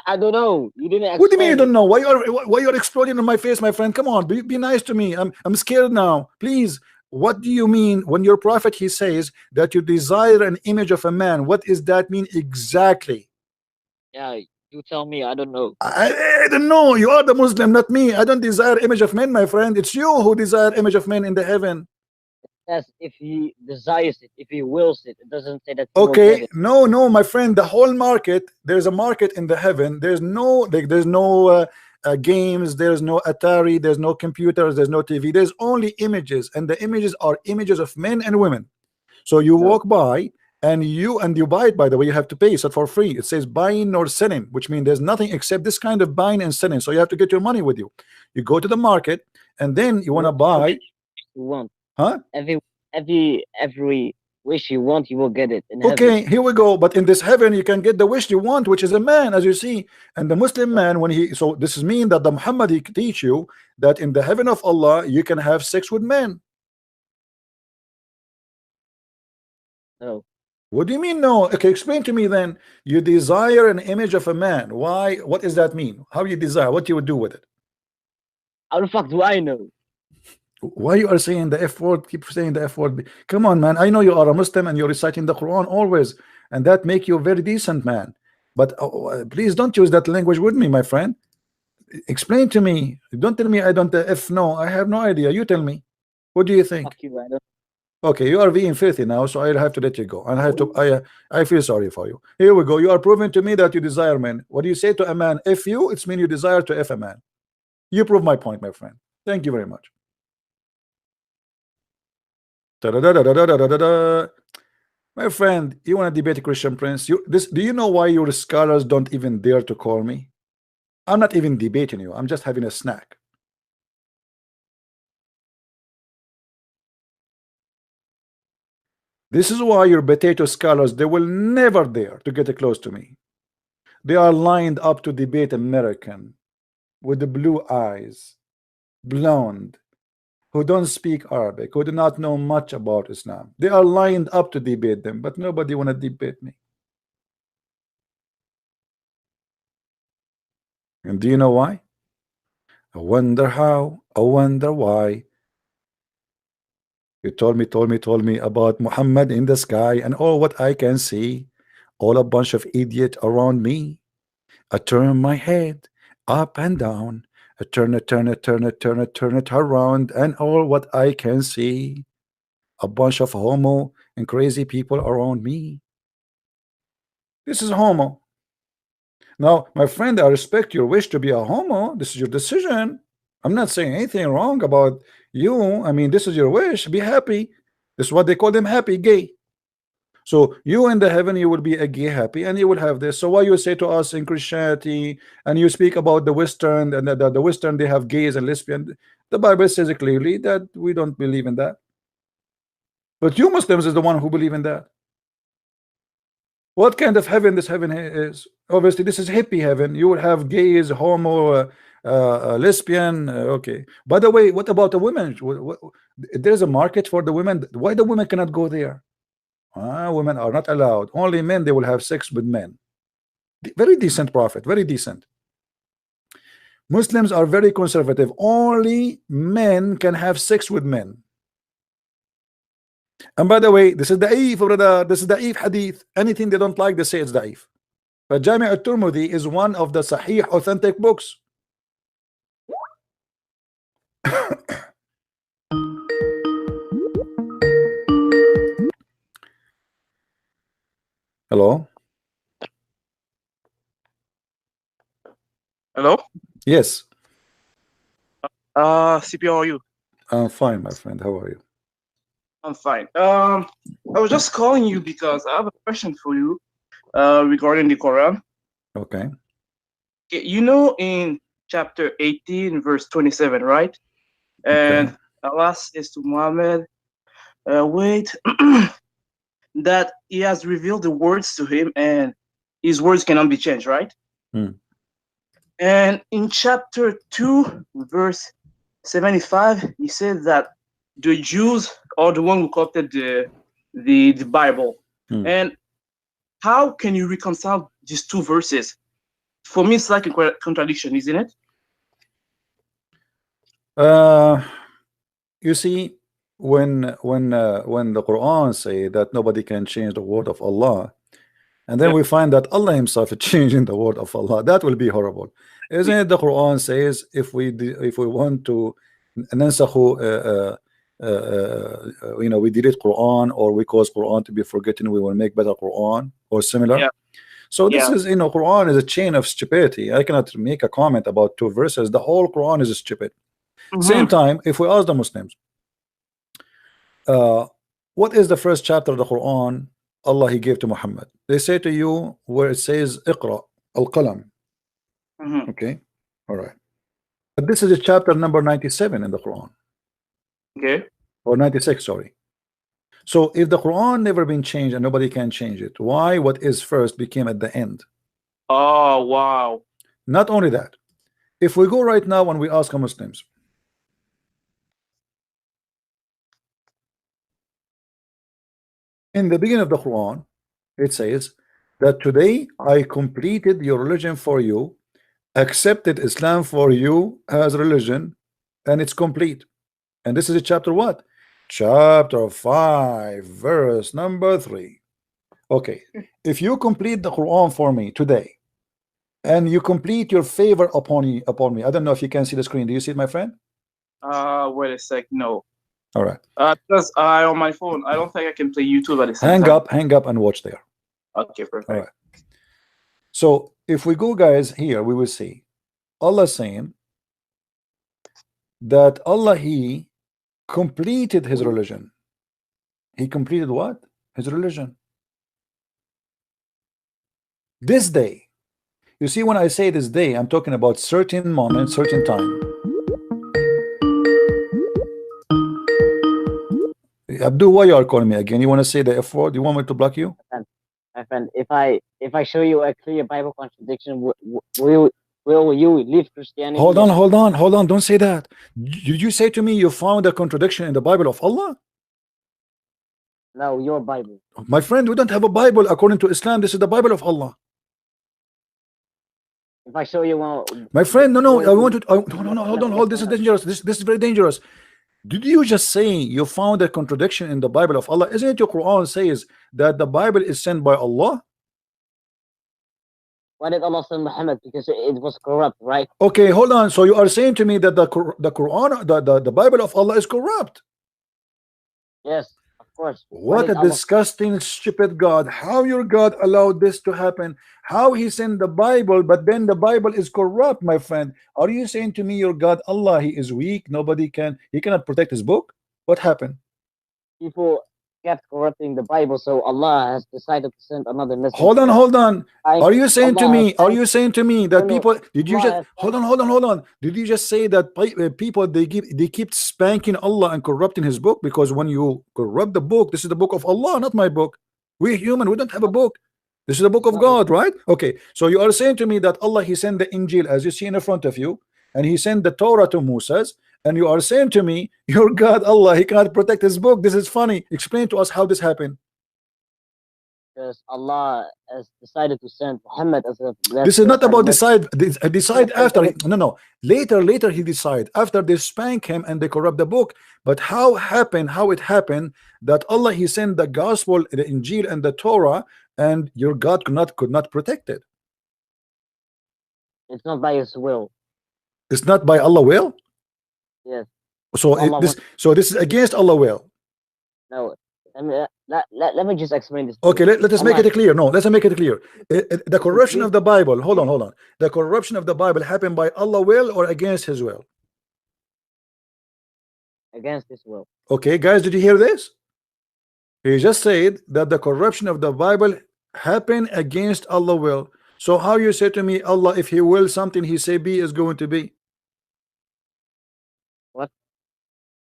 I don't know. You didn't. What do you mean you don't know? Why you're exploding in my face, my friend? Come on, be nice to me. I'm scared now. Please. What do you mean when your prophet he says that you desire an image of a man? What does that mean exactly? Yeah, you tell me. I don't know. I don't know. You are the Muslim, not me. I don't desire image of men, my friend. It's you who desire image of men in the heaven. Yes, if he desires it, if he wills it, it doesn't say that. Okay, no, my friend. The whole market. There's a market in the heaven. There's no games, there's no Atari, there's no computers, there's no TV, there's only images, and the images are images of men and women. So you walk by and you buy it. By the way, you have to pay. It's not for free. It says buying or selling, which means there's nothing except this kind of buying and selling. So you have to get your money with you. You go to the market and then you want to buy. You want, huh? Every wish you want, you will get it in okay heaven. Here we go. But in this heaven you can get the wish you want, which is a man, as you see. And the Muslim man, when he, so this is mean that the Muhammad he teach you that in the heaven of Allah you can have sex with men. No. What do you mean no? Okay, explain to me then. You desire an image of a man. Why? What does that mean? How you desire? What you would do with it? How the fuck do I know? Why you are saying the F word? Keep saying the F word. Come on, man. I know you are a Muslim and you're reciting the Quran always, and that make you a very decent man. But please don't use that language with me, my friend. Explain to me. Don't tell me I don't F. No, I have no idea. You tell me. What do you think? Fuck you, I don't. Okay, you are being filthy now, so I'll have to let you go. And I have to. I feel sorry for you. Here we go. You are proving to me that you desire men. What do you say to a man? F you. It's mean you desire to F a man. You prove my point, my friend. Thank you very much. My friend, you want to debate a Christian Prince? Do you know why your scholars don't even dare to call me? I'm not even debating you. I'm just having a snack. This is why your potato scholars, they will never dare to get close to me. They are lined up to debate American with the blue eyes, blonde, who don't speak Arabic, who do not know much about Islam. They are lined up to debate them, but nobody want to debate me. And do you know why? I wonder how, I wonder why. You told me about Muhammad in the sky, and all what I can see, all a bunch of idiot around me. I turn my head up and down. I turn it around, and all what I can see, a bunch of homo and crazy people around me. This is homo. Now, my friend, I respect your wish to be a homo. This is your decision. I'm not saying anything wrong about you. I mean, this is your wish. Be happy. This is what they call them, happy, gay. So you in the heaven, you will be a gay happy, and you will have this. So why you say to us in Christianity, and you speak about the Western, and the Western, they have gays and lesbian. The Bible says clearly that we don't believe in that. But you Muslims is the one who believe in that. What kind of heaven this heaven is? Obviously, this is hippie heaven. You will have gays, homo, lesbian. Okay. By the way, what about the women? There's a market for the women. Why the women cannot go there? Women are not allowed. Only men, they will have sex with men. Very decent prophet. Very decent. Muslims are very conservative. Only men can have sex with men. And by the way, this is da'if, brother. This is da'if hadith. Anything they don't like, they say it's da'if. But Jami' al-Tirmidhi is one of the sahih authentic books. Hello? Hello? Yes. CP, how are you? I'm fine, my friend. How are you? I'm fine. I was just calling you because I have a question for you regarding the Quran. Okay. You know, in chapter 18, verse 27, right? And Allah says to Muhammad, wait, that he has revealed the words to him and his words cannot be changed, right? And in chapter 2, verse 75, he said that the Jews are the one who corrupted the Bible. And how can you reconcile these two verses? For me, it's like a contradiction, isn't it? You see, when the Quran say that nobody can change the word of Allah, and then we find that Allah himself is changing the word of Allah, that will be horrible. Isn't it? The Quran says if we want to we delete Quran, or we cause Quran to be forgotten, we will make better Quran or similar. So this is, Quran is a chain of stupidity. I cannot make a comment about two verses. The whole Quran is stupid. Same time, if we ask the Muslims, what is the first chapter of the Quran Allah he gave to Muhammad? They say to you where it says Iqra al-Qalam. Okay, all right. But this is a chapter number 97 in the Quran. Okay. Or 96, sorry. So if the Quran never been changed and nobody can change it, why what is first became at the end? Oh, wow. Not only that, if we go right now and we ask our Muslims, in the beginning of the Quran, it says that today I completed your religion for you, accepted Islam for you as religion, and it's complete. And this is a chapter what? Chapter 5, verse number 3. Okay, if you complete the Quran for me today, and you complete your favor upon me, I don't know if you can see the screen. Do you see it, my friend? Wait a sec. No. All right. Because on my phone, I don't think I can play YouTube at the same time. Hang up and watch there. Okay, perfect. All right. So if we go, guys, here we will see Allah saying that Allah he completed his religion. He completed what? His religion. This day. You see, when I say this day, I'm talking about certain moment, certain time. Abdul, why you are calling me again? You want to say the F word? You want me to block you? My friend, if I show you a clear Bible contradiction, will you leave Christianity? Hold on. Don't say that. Did you say to me you found a contradiction in the Bible of Allah? No, your Bible. My friend, we don't have a Bible according to Islam. This is the Bible of Allah. If I show you one, my friend, no, I want to. No, hold on, hold. This is dangerous. This is very dangerous. Did you just say you found a contradiction in the Bible of Allah? Isn't it your Quran says that the Bible is sent by Allah? why did Allah send Muhammad? Because it was corrupt, right? Okay, hold on. So you are saying to me that the Quran, the Bible of Allah is corrupt? Yes, of course. What a disgusting, stupid God. How your God allowed this to happen? How he sent the Bible, but then the Bible is corrupt, my friend. Are you saying to me your God, Allah, he is weak, he cannot protect his book? What happened? People kept corrupting the Bible, so Allah has decided to send another message. Hold on. Are you saying to me that people, did you just, hold on. Did you just say that people, they keep spanking Allah and corrupting his book? Because when you corrupt the book, this is the book of Allah, not my book. We're human, we don't have a book. This is the book of God, right? Okay, so you are saying to me that Allah, he sent the Injil, as you see in front of you, and he sent the Torah to Moses, and you are saying to me, your God, Allah, he cannot protect his book. This is funny. Explain to us how this happened. Because Allah has decided to send Muhammad as a. This is not about decide after. No. Later he decide after they spank him and they corrupt the book. But how it happened that Allah, he sent the gospel, the Injil and the Torah, and your God could not protect it? It's not by his will. It's not by Allah will? Yes. So this is against Allah will. No. Let me just explain this. Okay, let us make it clear. No, let's make it clear. The corruption of the Bible, hold on. The corruption of the Bible happened by Allah will or against his will? Against his will. Okay, guys, did you hear this? He just said that the corruption of the Bible happened against Allah will. So how you say to me, Allah, if he will something, he say be is going to be? What?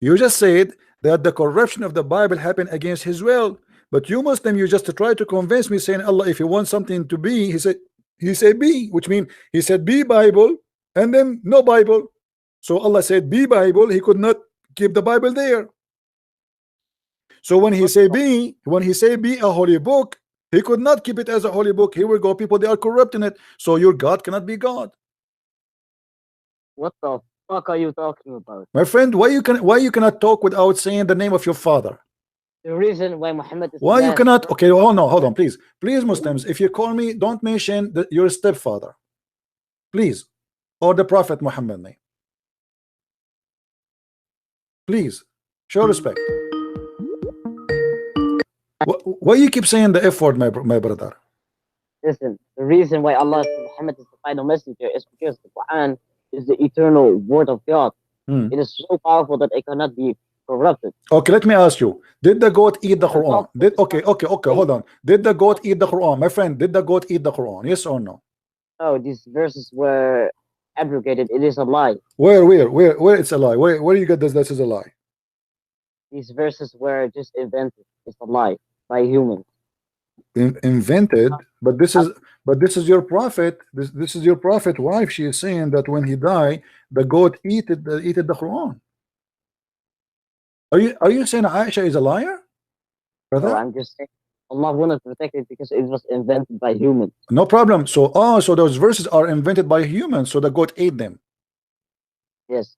You just said that the corruption of the Bible happened against his will, but you Muslim, you just try to convince me saying, Allah, if he wants something to be, he said be, which means he said be Bible and then no Bible. So Allah said be Bible, he could not keep the Bible there. So when he say be a holy book, he could not keep it as a holy book. Here we go, people, they are corrupting it. So your God cannot be God. What the fuck are you talking about? My friend, why you cannot talk without saying the name of your father? The reason why Muhammad is why you cannot? Okay, hold on, please Muslims, if you call me, don't mention your stepfather, please, or the Prophet Muhammad name. Please show respect. Why you keep saying the F word, my brother? Listen, the reason why Allah said Muhammad is the final messenger is because the Quran is the eternal word of God. It is so powerful that it cannot be corrupted. Okay, let me ask you, did the goat eat the Quran? Okay, hold on. Did the goat eat the Quran? My friend, did the goat eat the Quran? Yes or no? No, these verses were abrogated. It is a lie. Where it's a lie? Where you get this is a lie? These verses were just invented. It's a lie by humans. Invented, but this is your prophet. This is your prophet wife. She is saying that when he died, the goat eat the Quran. Are you saying Aisha is a liar, brother? No, I'm just saying Allah wanted to protect it because it was invented by humans. No problem. So those verses are invented by humans. So the goat ate them. Yes.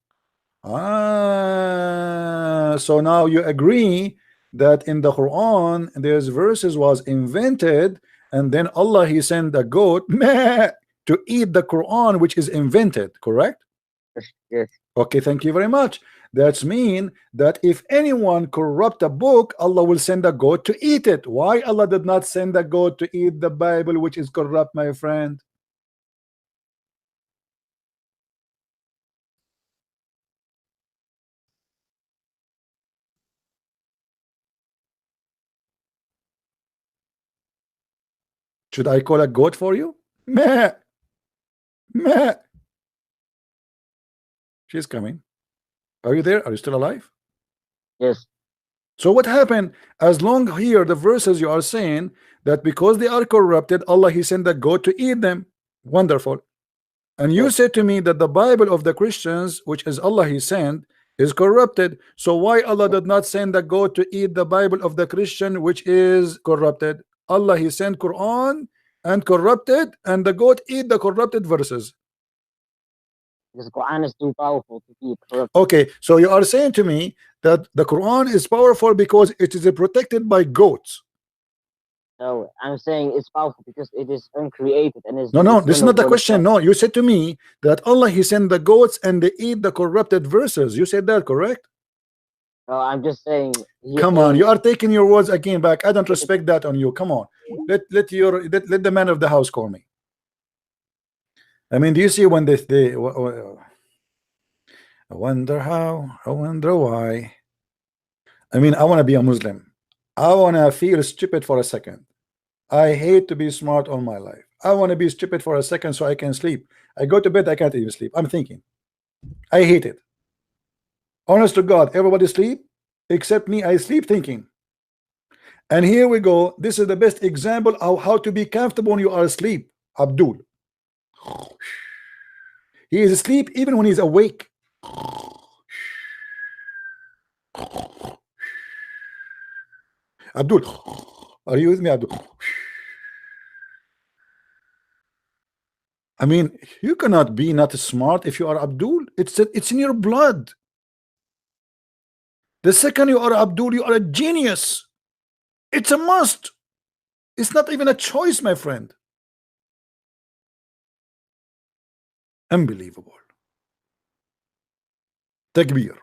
So now you agree that in the Quran there's verses was invented, and then Allah, he sent the goat to eat the Quran, which is invented, correct? Yes. Okay, thank you very much. That's mean that if anyone corrupt a book, Allah will send a goat to eat it. Why Allah did not send a goat to eat the Bible, which is corrupt, my friend? Should I call a goat for you? Meh. Meh. She's coming. Are you there? Are you still alive? Yes. So what happened? As long here the verses you are saying that because they are corrupted, Allah, he sent the goat to eat them. Wonderful. And you said to me that the Bible of the Christians, which is Allah he sent, is corrupted. So why Allah did not send the goat to eat the Bible of the Christian, which is corrupted? Allah, he sent Quran, and corrupted, and the goat eat the corrupted verses. Because the Quran is too powerful to be corrupted. Okay, so you are saying to me that the Quran is powerful because it is protected by goats. No, I'm saying it's powerful because it is uncreated and is. No, this is not the question. No, you said to me that Allah He sent the goats and they eat the corrupted verses. You said that, correct? No, I'm just saying. Come on, you are taking your words again back. I don't respect that on you. Come on, let the man of the house call me. I mean, do you see when they I wonder how, I wonder why. I mean, I want to be a Muslim. I want to feel stupid for a second. I hate to be smart all my life. I want to be stupid for a second so I can sleep. I go to bed, I can't even sleep. I'm thinking. I hate it. Honest to God, everybody sleep except me. I sleep thinking. And here we go. This is the best example of how to be comfortable when you are asleep. Abdul. He is asleep even when he's awake. Abdul, are you with me, Abdul? I mean, you cannot be not smart if you are Abdul. It's in your blood. The second you are Abdul, you are a genius. It's a must. It's not even a choice, my friend. Unbelievable. Takbir.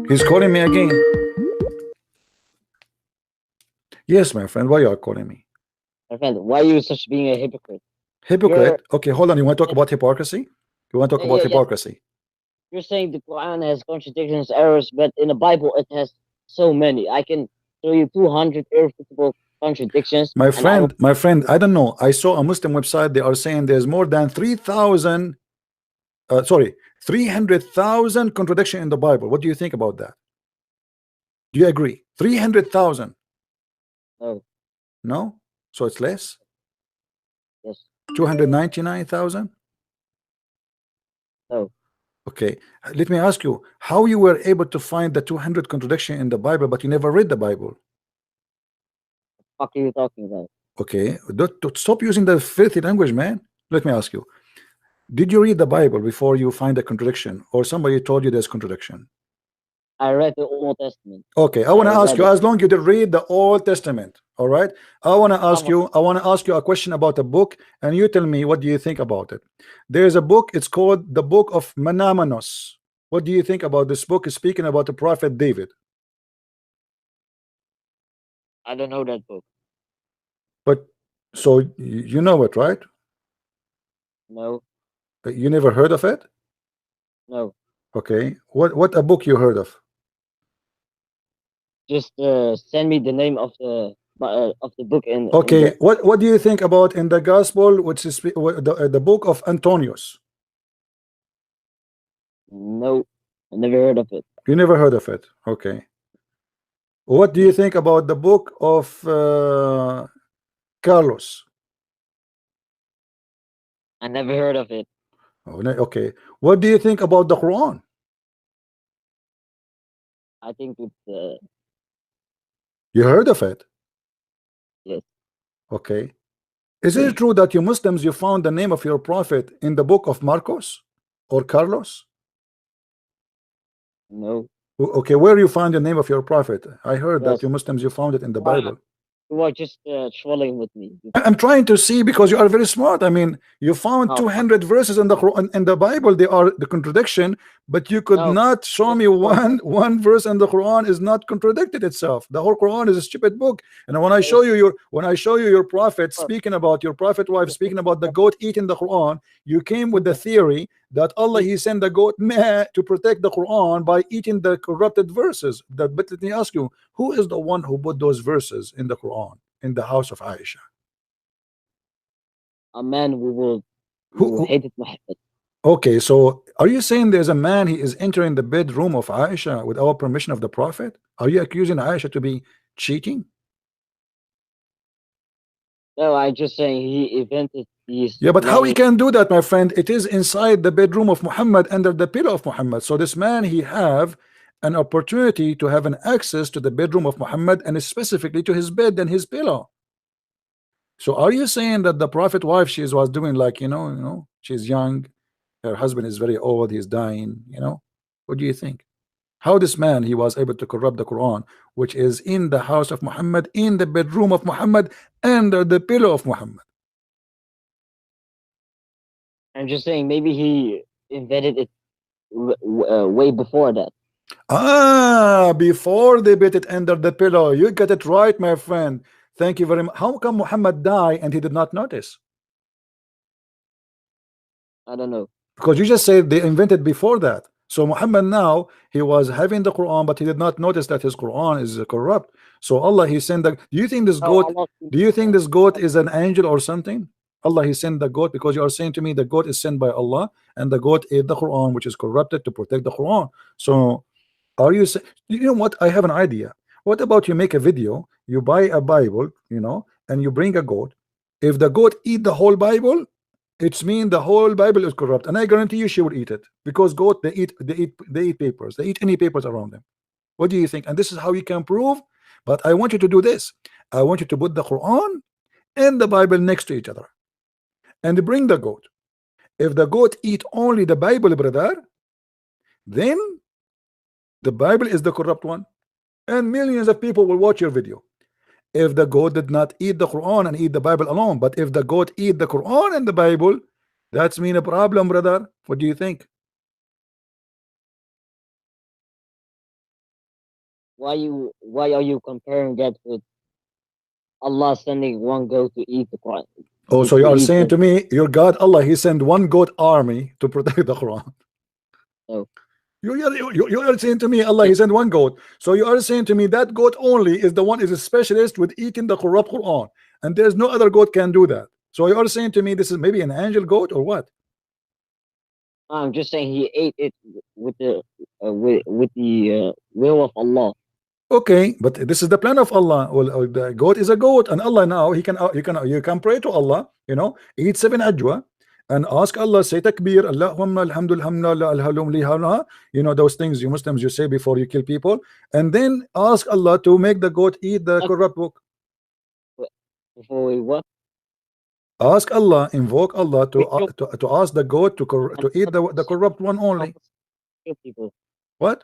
He's calling me again. Yes, my friend. Why you are calling me? My friend, why are you such being a hypocrite? Hypocrite? Okay, hold on. You want to talk about hypocrisy? You want to talk about hypocrisy? You're saying the Quran has contradictions, errors, but in the Bible it has so many. I can show you 200 irrefutable contradictions. My friend, I don't know. I saw a Muslim website. They are saying there's more than 300,000 contradiction in the Bible. What do you think about that? Do you agree? 300,000. No. No? So it's less? Yes. 299,000? No. Okay. Let me ask you, how you were able to find the 200 contradiction in the Bible, but you never read the Bible? What are you talking about? Okay. Don't stop using the filthy language, man. Let me ask you. Did you read the Bible before you find a contradiction, or somebody told you there's contradiction? I read the Old Testament. Okay, I want to ask you, as long as you did read the Old Testament, all right? I want to ask you a question about a book, and you tell me what do you think about it. There's a book, it's called the Book of Manamanos. What do you think about this book? Is speaking about the prophet David. I don't know that book. But so you know it, right? No. You never heard of it? No. Okay. What a book you heard of? Just send me the name of the book. Okay. What do you think about in the Gospel, which is the book of Antonius? No, I never heard of it. You never heard of it? Okay. What do you think about the book of Carlos? I never heard of it. Oh, okay. What do you think about the Quran? I think it's. You heard of it? Yes. Okay. Is it true that you Muslims, you found the name of your prophet in the book of Marcos or Carlos? No. Okay, where you find the name of your prophet? I heard that you Muslims, you found it in the Bible. You are just trolling with me. I'm trying to see, because you are very smart. I mean, you found 200 verses in the Quran, in the Bible. They are the contradiction, but you could not show me one verse in the Quran is not contradicted itself. The whole Quran is a stupid book. And when I show you your prophet speaking about your prophet wife speaking about the goat eating the Quran, you came with the theory that Allah He sent the goat to protect the Quran by eating the corrupted verses. But let me ask you, who is the one who put those verses in the Quran in the house of Aisha? A man who hated Muhammad. Okay, so are you saying there's a man, he is entering the bedroom of Aisha without permission of the Prophet? Are you accusing Aisha to be cheating? No, I'm just saying he invented these. Yeah, but how he can do that, my friend? It is inside the bedroom of Muhammad, under the pillow of Muhammad. So this man, he have an opportunity to have an access to the bedroom of Muhammad, and specifically to his bed and his pillow. So are you saying that the prophet wife, she was doing like, she's young, her husband is very old, he's dying, what do you think? How this man, he was able to corrupt the Quran, which is in the house of Muhammad, in the bedroom of Muhammad, under the pillow of Muhammad? I'm just saying maybe he invented it way before that. Before they put it under the pillow. You got it right, my friend. Thank you very much. How come Muhammad died and he did not notice? I don't know. Because you just said they invented before that. So Muhammad now, he was having the Quran, but he did not notice that his Quran is corrupt. So Allah, he sent the, do you think this goat is an angel or something? Allah, he sent the goat, because you are saying to me the goat is sent by Allah, and the goat ate the Quran, which is corrupted, to protect the Quran. So are you saying, you know what, I have an idea. What about you make a video, you buy a Bible, and you bring a goat. If the goat eat the whole Bible, it's mean the whole Bible is corrupt, and I guarantee you she will eat it, because goat, they eat papers, they eat any papers around them. What do you think? And this is how you can prove. But I want you to do this. I want you to put the Quran and the Bible next to each other, and bring the goat. If the goat eat only the Bible, brother, then the Bible is the corrupt one, and millions of people will watch your video. If the goat did not eat the Quran and eat the Bible alone, but if the goat eat the Quran and the Bible, that's mean a problem, brother. What do you think? Why are you comparing that with Allah sending one goat to eat the Quran? Oh, so you are saying to me, your God Allah, he sent one goat army to protect the Quran? No. You are saying to me, Allah, he sent one goat. So you are saying to me that goat only is the one, is a specialist with eating the corrupt Quran, and there's no other goat can do that. So you are saying to me this is maybe an angel goat or what? I'm just saying he ate it with the will of Allah. Okay, but this is the plan of Allah. Well, the goat is a goat, and Allah now you can pray to Allah, eat 7 ajwa, and ask Allah, say takbir, Allahumma alhamdulillah, those things you Muslims you say before you kill people, and then ask Allah to make the goat eat the corrupt book. Before we what? Ask Allah, invoke Allah to ask the goat to eat the corrupt one only. What?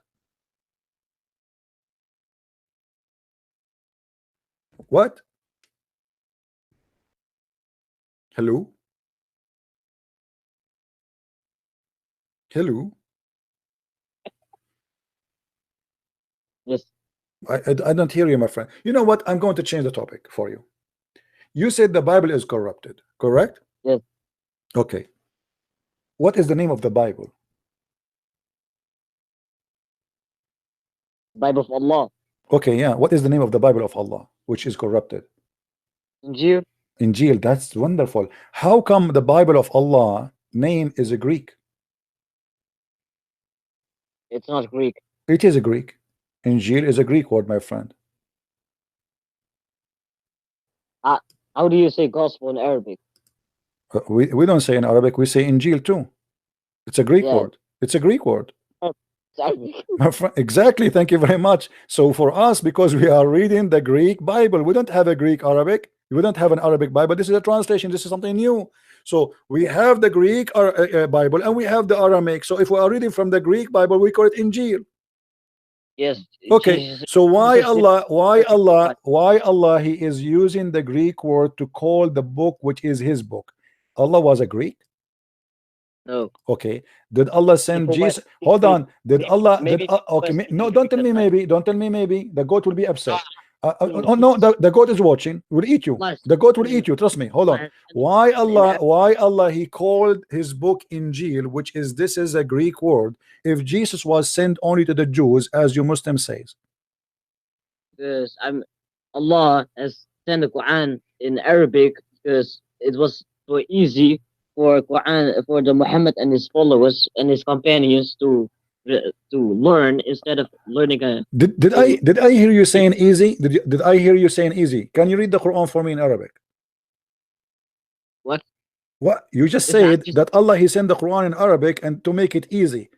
What? Hello? Hello? Yes. I don't hear you, my friend. You know what? I'm going to change the topic for you. You said the Bible is corrupted, correct? Yes. Okay. What is the name of the Bible? Bible of Allah. Okay, yeah. What is the name of the Bible of Allah, which is corrupted? Injil. Injil. That's wonderful. How come the Bible of Allah name is a Greek? It's not Greek. It is a Greek. Injil is a Greek word, my friend. How do you say gospel in Arabic? We don't say in Arabic, we say Injil too. It's a Greek word. It's a Greek word. My friend, exactly. Thank you very much. So for us, because we are reading the Greek Bible, we don't have a Greek Arabic. We don't have an Arabic Bible. This is a translation. This is something new. So we have the Greek Bible and we have the Aramaic. So if we are reading from the Greek Bible, we call it Injil. Yes. Okay. So why Allah he is using the Greek word to call the book which is his book? Allah was a Greek? No. Okay. Did Allah send Jesus? Hold on. Did Allah? Okay. No, don't tell me maybe. Don't tell me maybe. The goat will be upset. Oh no, the goat is watching. Will eat you. The goat will eat you. Trust me. Hold on. Why Allah he called his book Injil, which is this is a Greek word, if Jesus was sent only to the Jews, as you Muslim says? Because Allah has sent the Quran in Arabic because it was so easy for the Muhammad and his followers and his companions to learn instead of learning a. Did I hear you saying easy? Did I hear you saying easy? Can you read the Quran for me in Arabic? What? What you just said that Allah he sent the Quran in Arabic and to make it easy.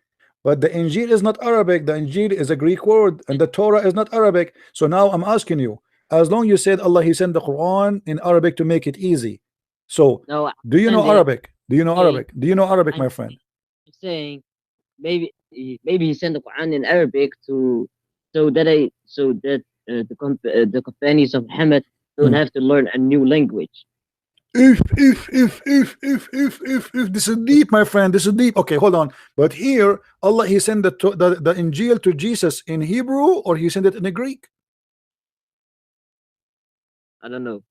But the Injil is not Arabic. The Injil is a Greek word, and the Torah is not Arabic. So now I'm asking you, as long you said Allah, He sent the Quran in Arabic to make it easy. So No, do you know Arabic? Do you know Hey, Arabic? Do you know Arabic, my I'm friend? saying maybe he sent the Quran in Arabic so that the companions of Muhammad don't have to learn a new language. If this is deep, my friend, this is deep. Okay, hold on. But here Allah, He sent the Injil to Jesus in Hebrew, or He sent it in a Greek? I don't know.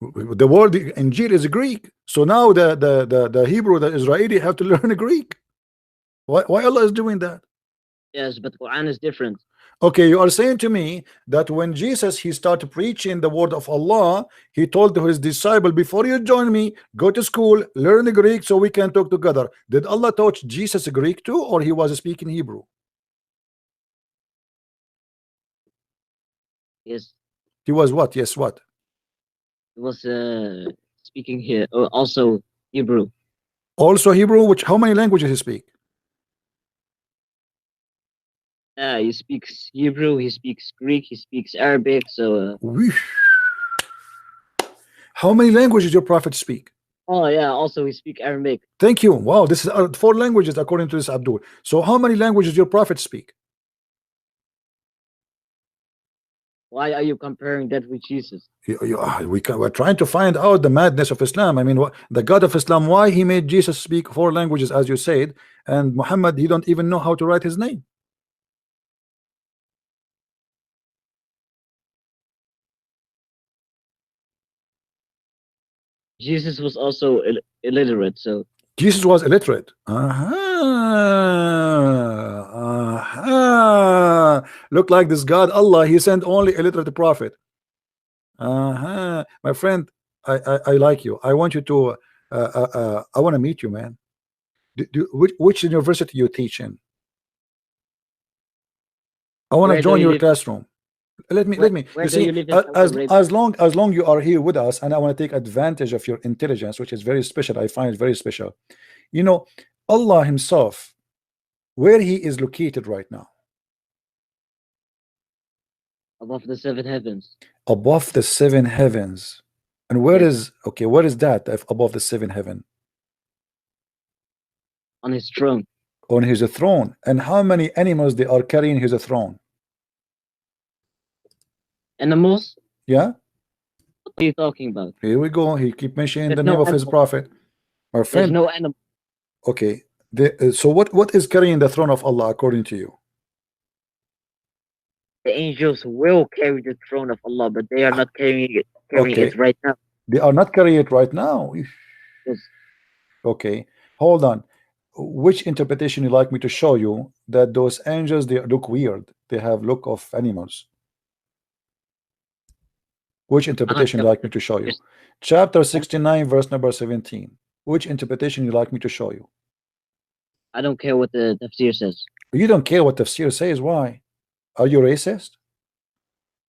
The word Injil is Greek. So now the Hebrew, the Israeli have to learn Greek. Why Allah is doing that? Yes, but Quran is different. Okay, you are saying to me that when Jesus, He started preaching the word of Allah, He told to His disciple, before you join me, go to school, learn the Greek so we can talk together. Did Allah taught Jesus Greek too, or He was speaking Hebrew? Yes, He was what? Yes, what? it was speaking here also Hebrew. Also Hebrew. Which, how many languages He speak? He speaks Hebrew, he speaks Greek, he speaks Arabic. So how many languages your prophet speak? oh yeah, also he speak Arabic. Thank you. Wow, this is 4 languages according to this Abdul. So how many languages your prophet speak? Why are you comparing that with Jesus? We're trying to find out the madness of Islam. I mean, the God of Islam, why He made Jesus speak 4 languages, as you said, and Muhammad, he don't even know how to write his name. Jesus was also illiterate, so Jesus was illiterate. Look like this God Allah, He sent only illiterate prophet. My friend, I like you. I want you to I want to meet you, man. Which university you teach in? I want to join your classroom. Let me you see, as long you are here with us, and I want to take advantage of your intelligence, which is very special. I find it very special. You know, Allah Himself, where He is located right now? above the 7 heavens. Above the 7 heavens. And where is, okay, where is that above the 7 heaven? On His throne. On His throne. And how many animals they are carrying His throne? Animals? Yeah. What are you talking about? Here we go. He keep mentioning the name of His prophet. Our friend. There's no animal. Okay. So what is carrying the throne of Allah according to you? The angels will carry the throne of Allah, but they are not carrying it right now. They are not carrying it right now. Yes. Okay. Hold on. Which interpretation you like me to show you that those angels, they look weird? They have look of animals. Which interpretation you like me to show you? Chapter 69, verse number 17. Which interpretation you like me to show you? I don't care what the tafsir says. You don't care what tafsir says. Why? Are you racist?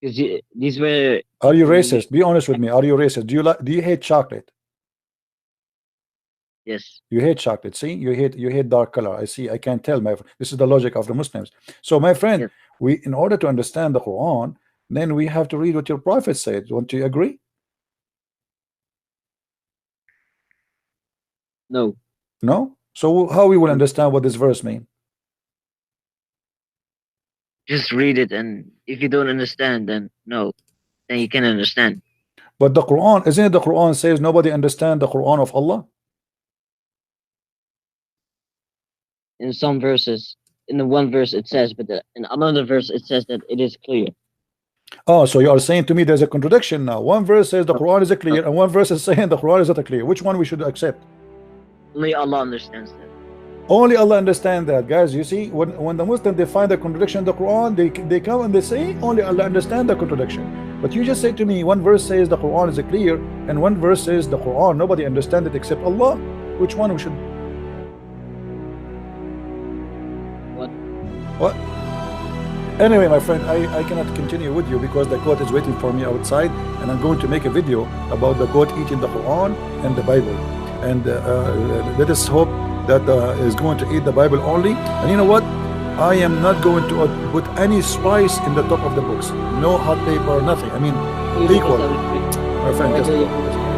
These were. Are you racist? Be honest with me. Are you racist? Do you hate chocolate? Yes. You hate chocolate. See, you hate dark color. I see. I can tell. This is the logic of the Muslims. So, my friend, yes. In order to understand the Quran, then we have to read what your prophet said. Don't you agree? No. No. So how we will understand what this verse means? Just read it, and if you don't understand, then no, then you can understand. But the Quran, isn't it the Quran says nobody understand the Quran of Allah? In some verses, in the one verse it says, but in another verse it says that it is clear. Oh, so you are saying to me there's a contradiction now. One verse says the Quran is clear, and one verse is saying the Quran is not clear. Which one we should accept? Only Allah understands that. Only Allah understands that, guys. You see, when the Muslims they find the contradiction in the Quran, they come and they say only Allah understands the contradiction. But you just say to me, one verse says the Quran is clear, and one verse says the Quran nobody understands it except Allah. Which one we should? What? Anyway, my friend, I cannot continue with you because the goat is waiting for me outside, and I'm going to make a video about the goat eating the Quran and the Bible. And let us hope that is going to eat the Bible only. And you know what? I am not going to put any spice in the top of the books. No hot paper, nothing. I mean, equal. My friend, just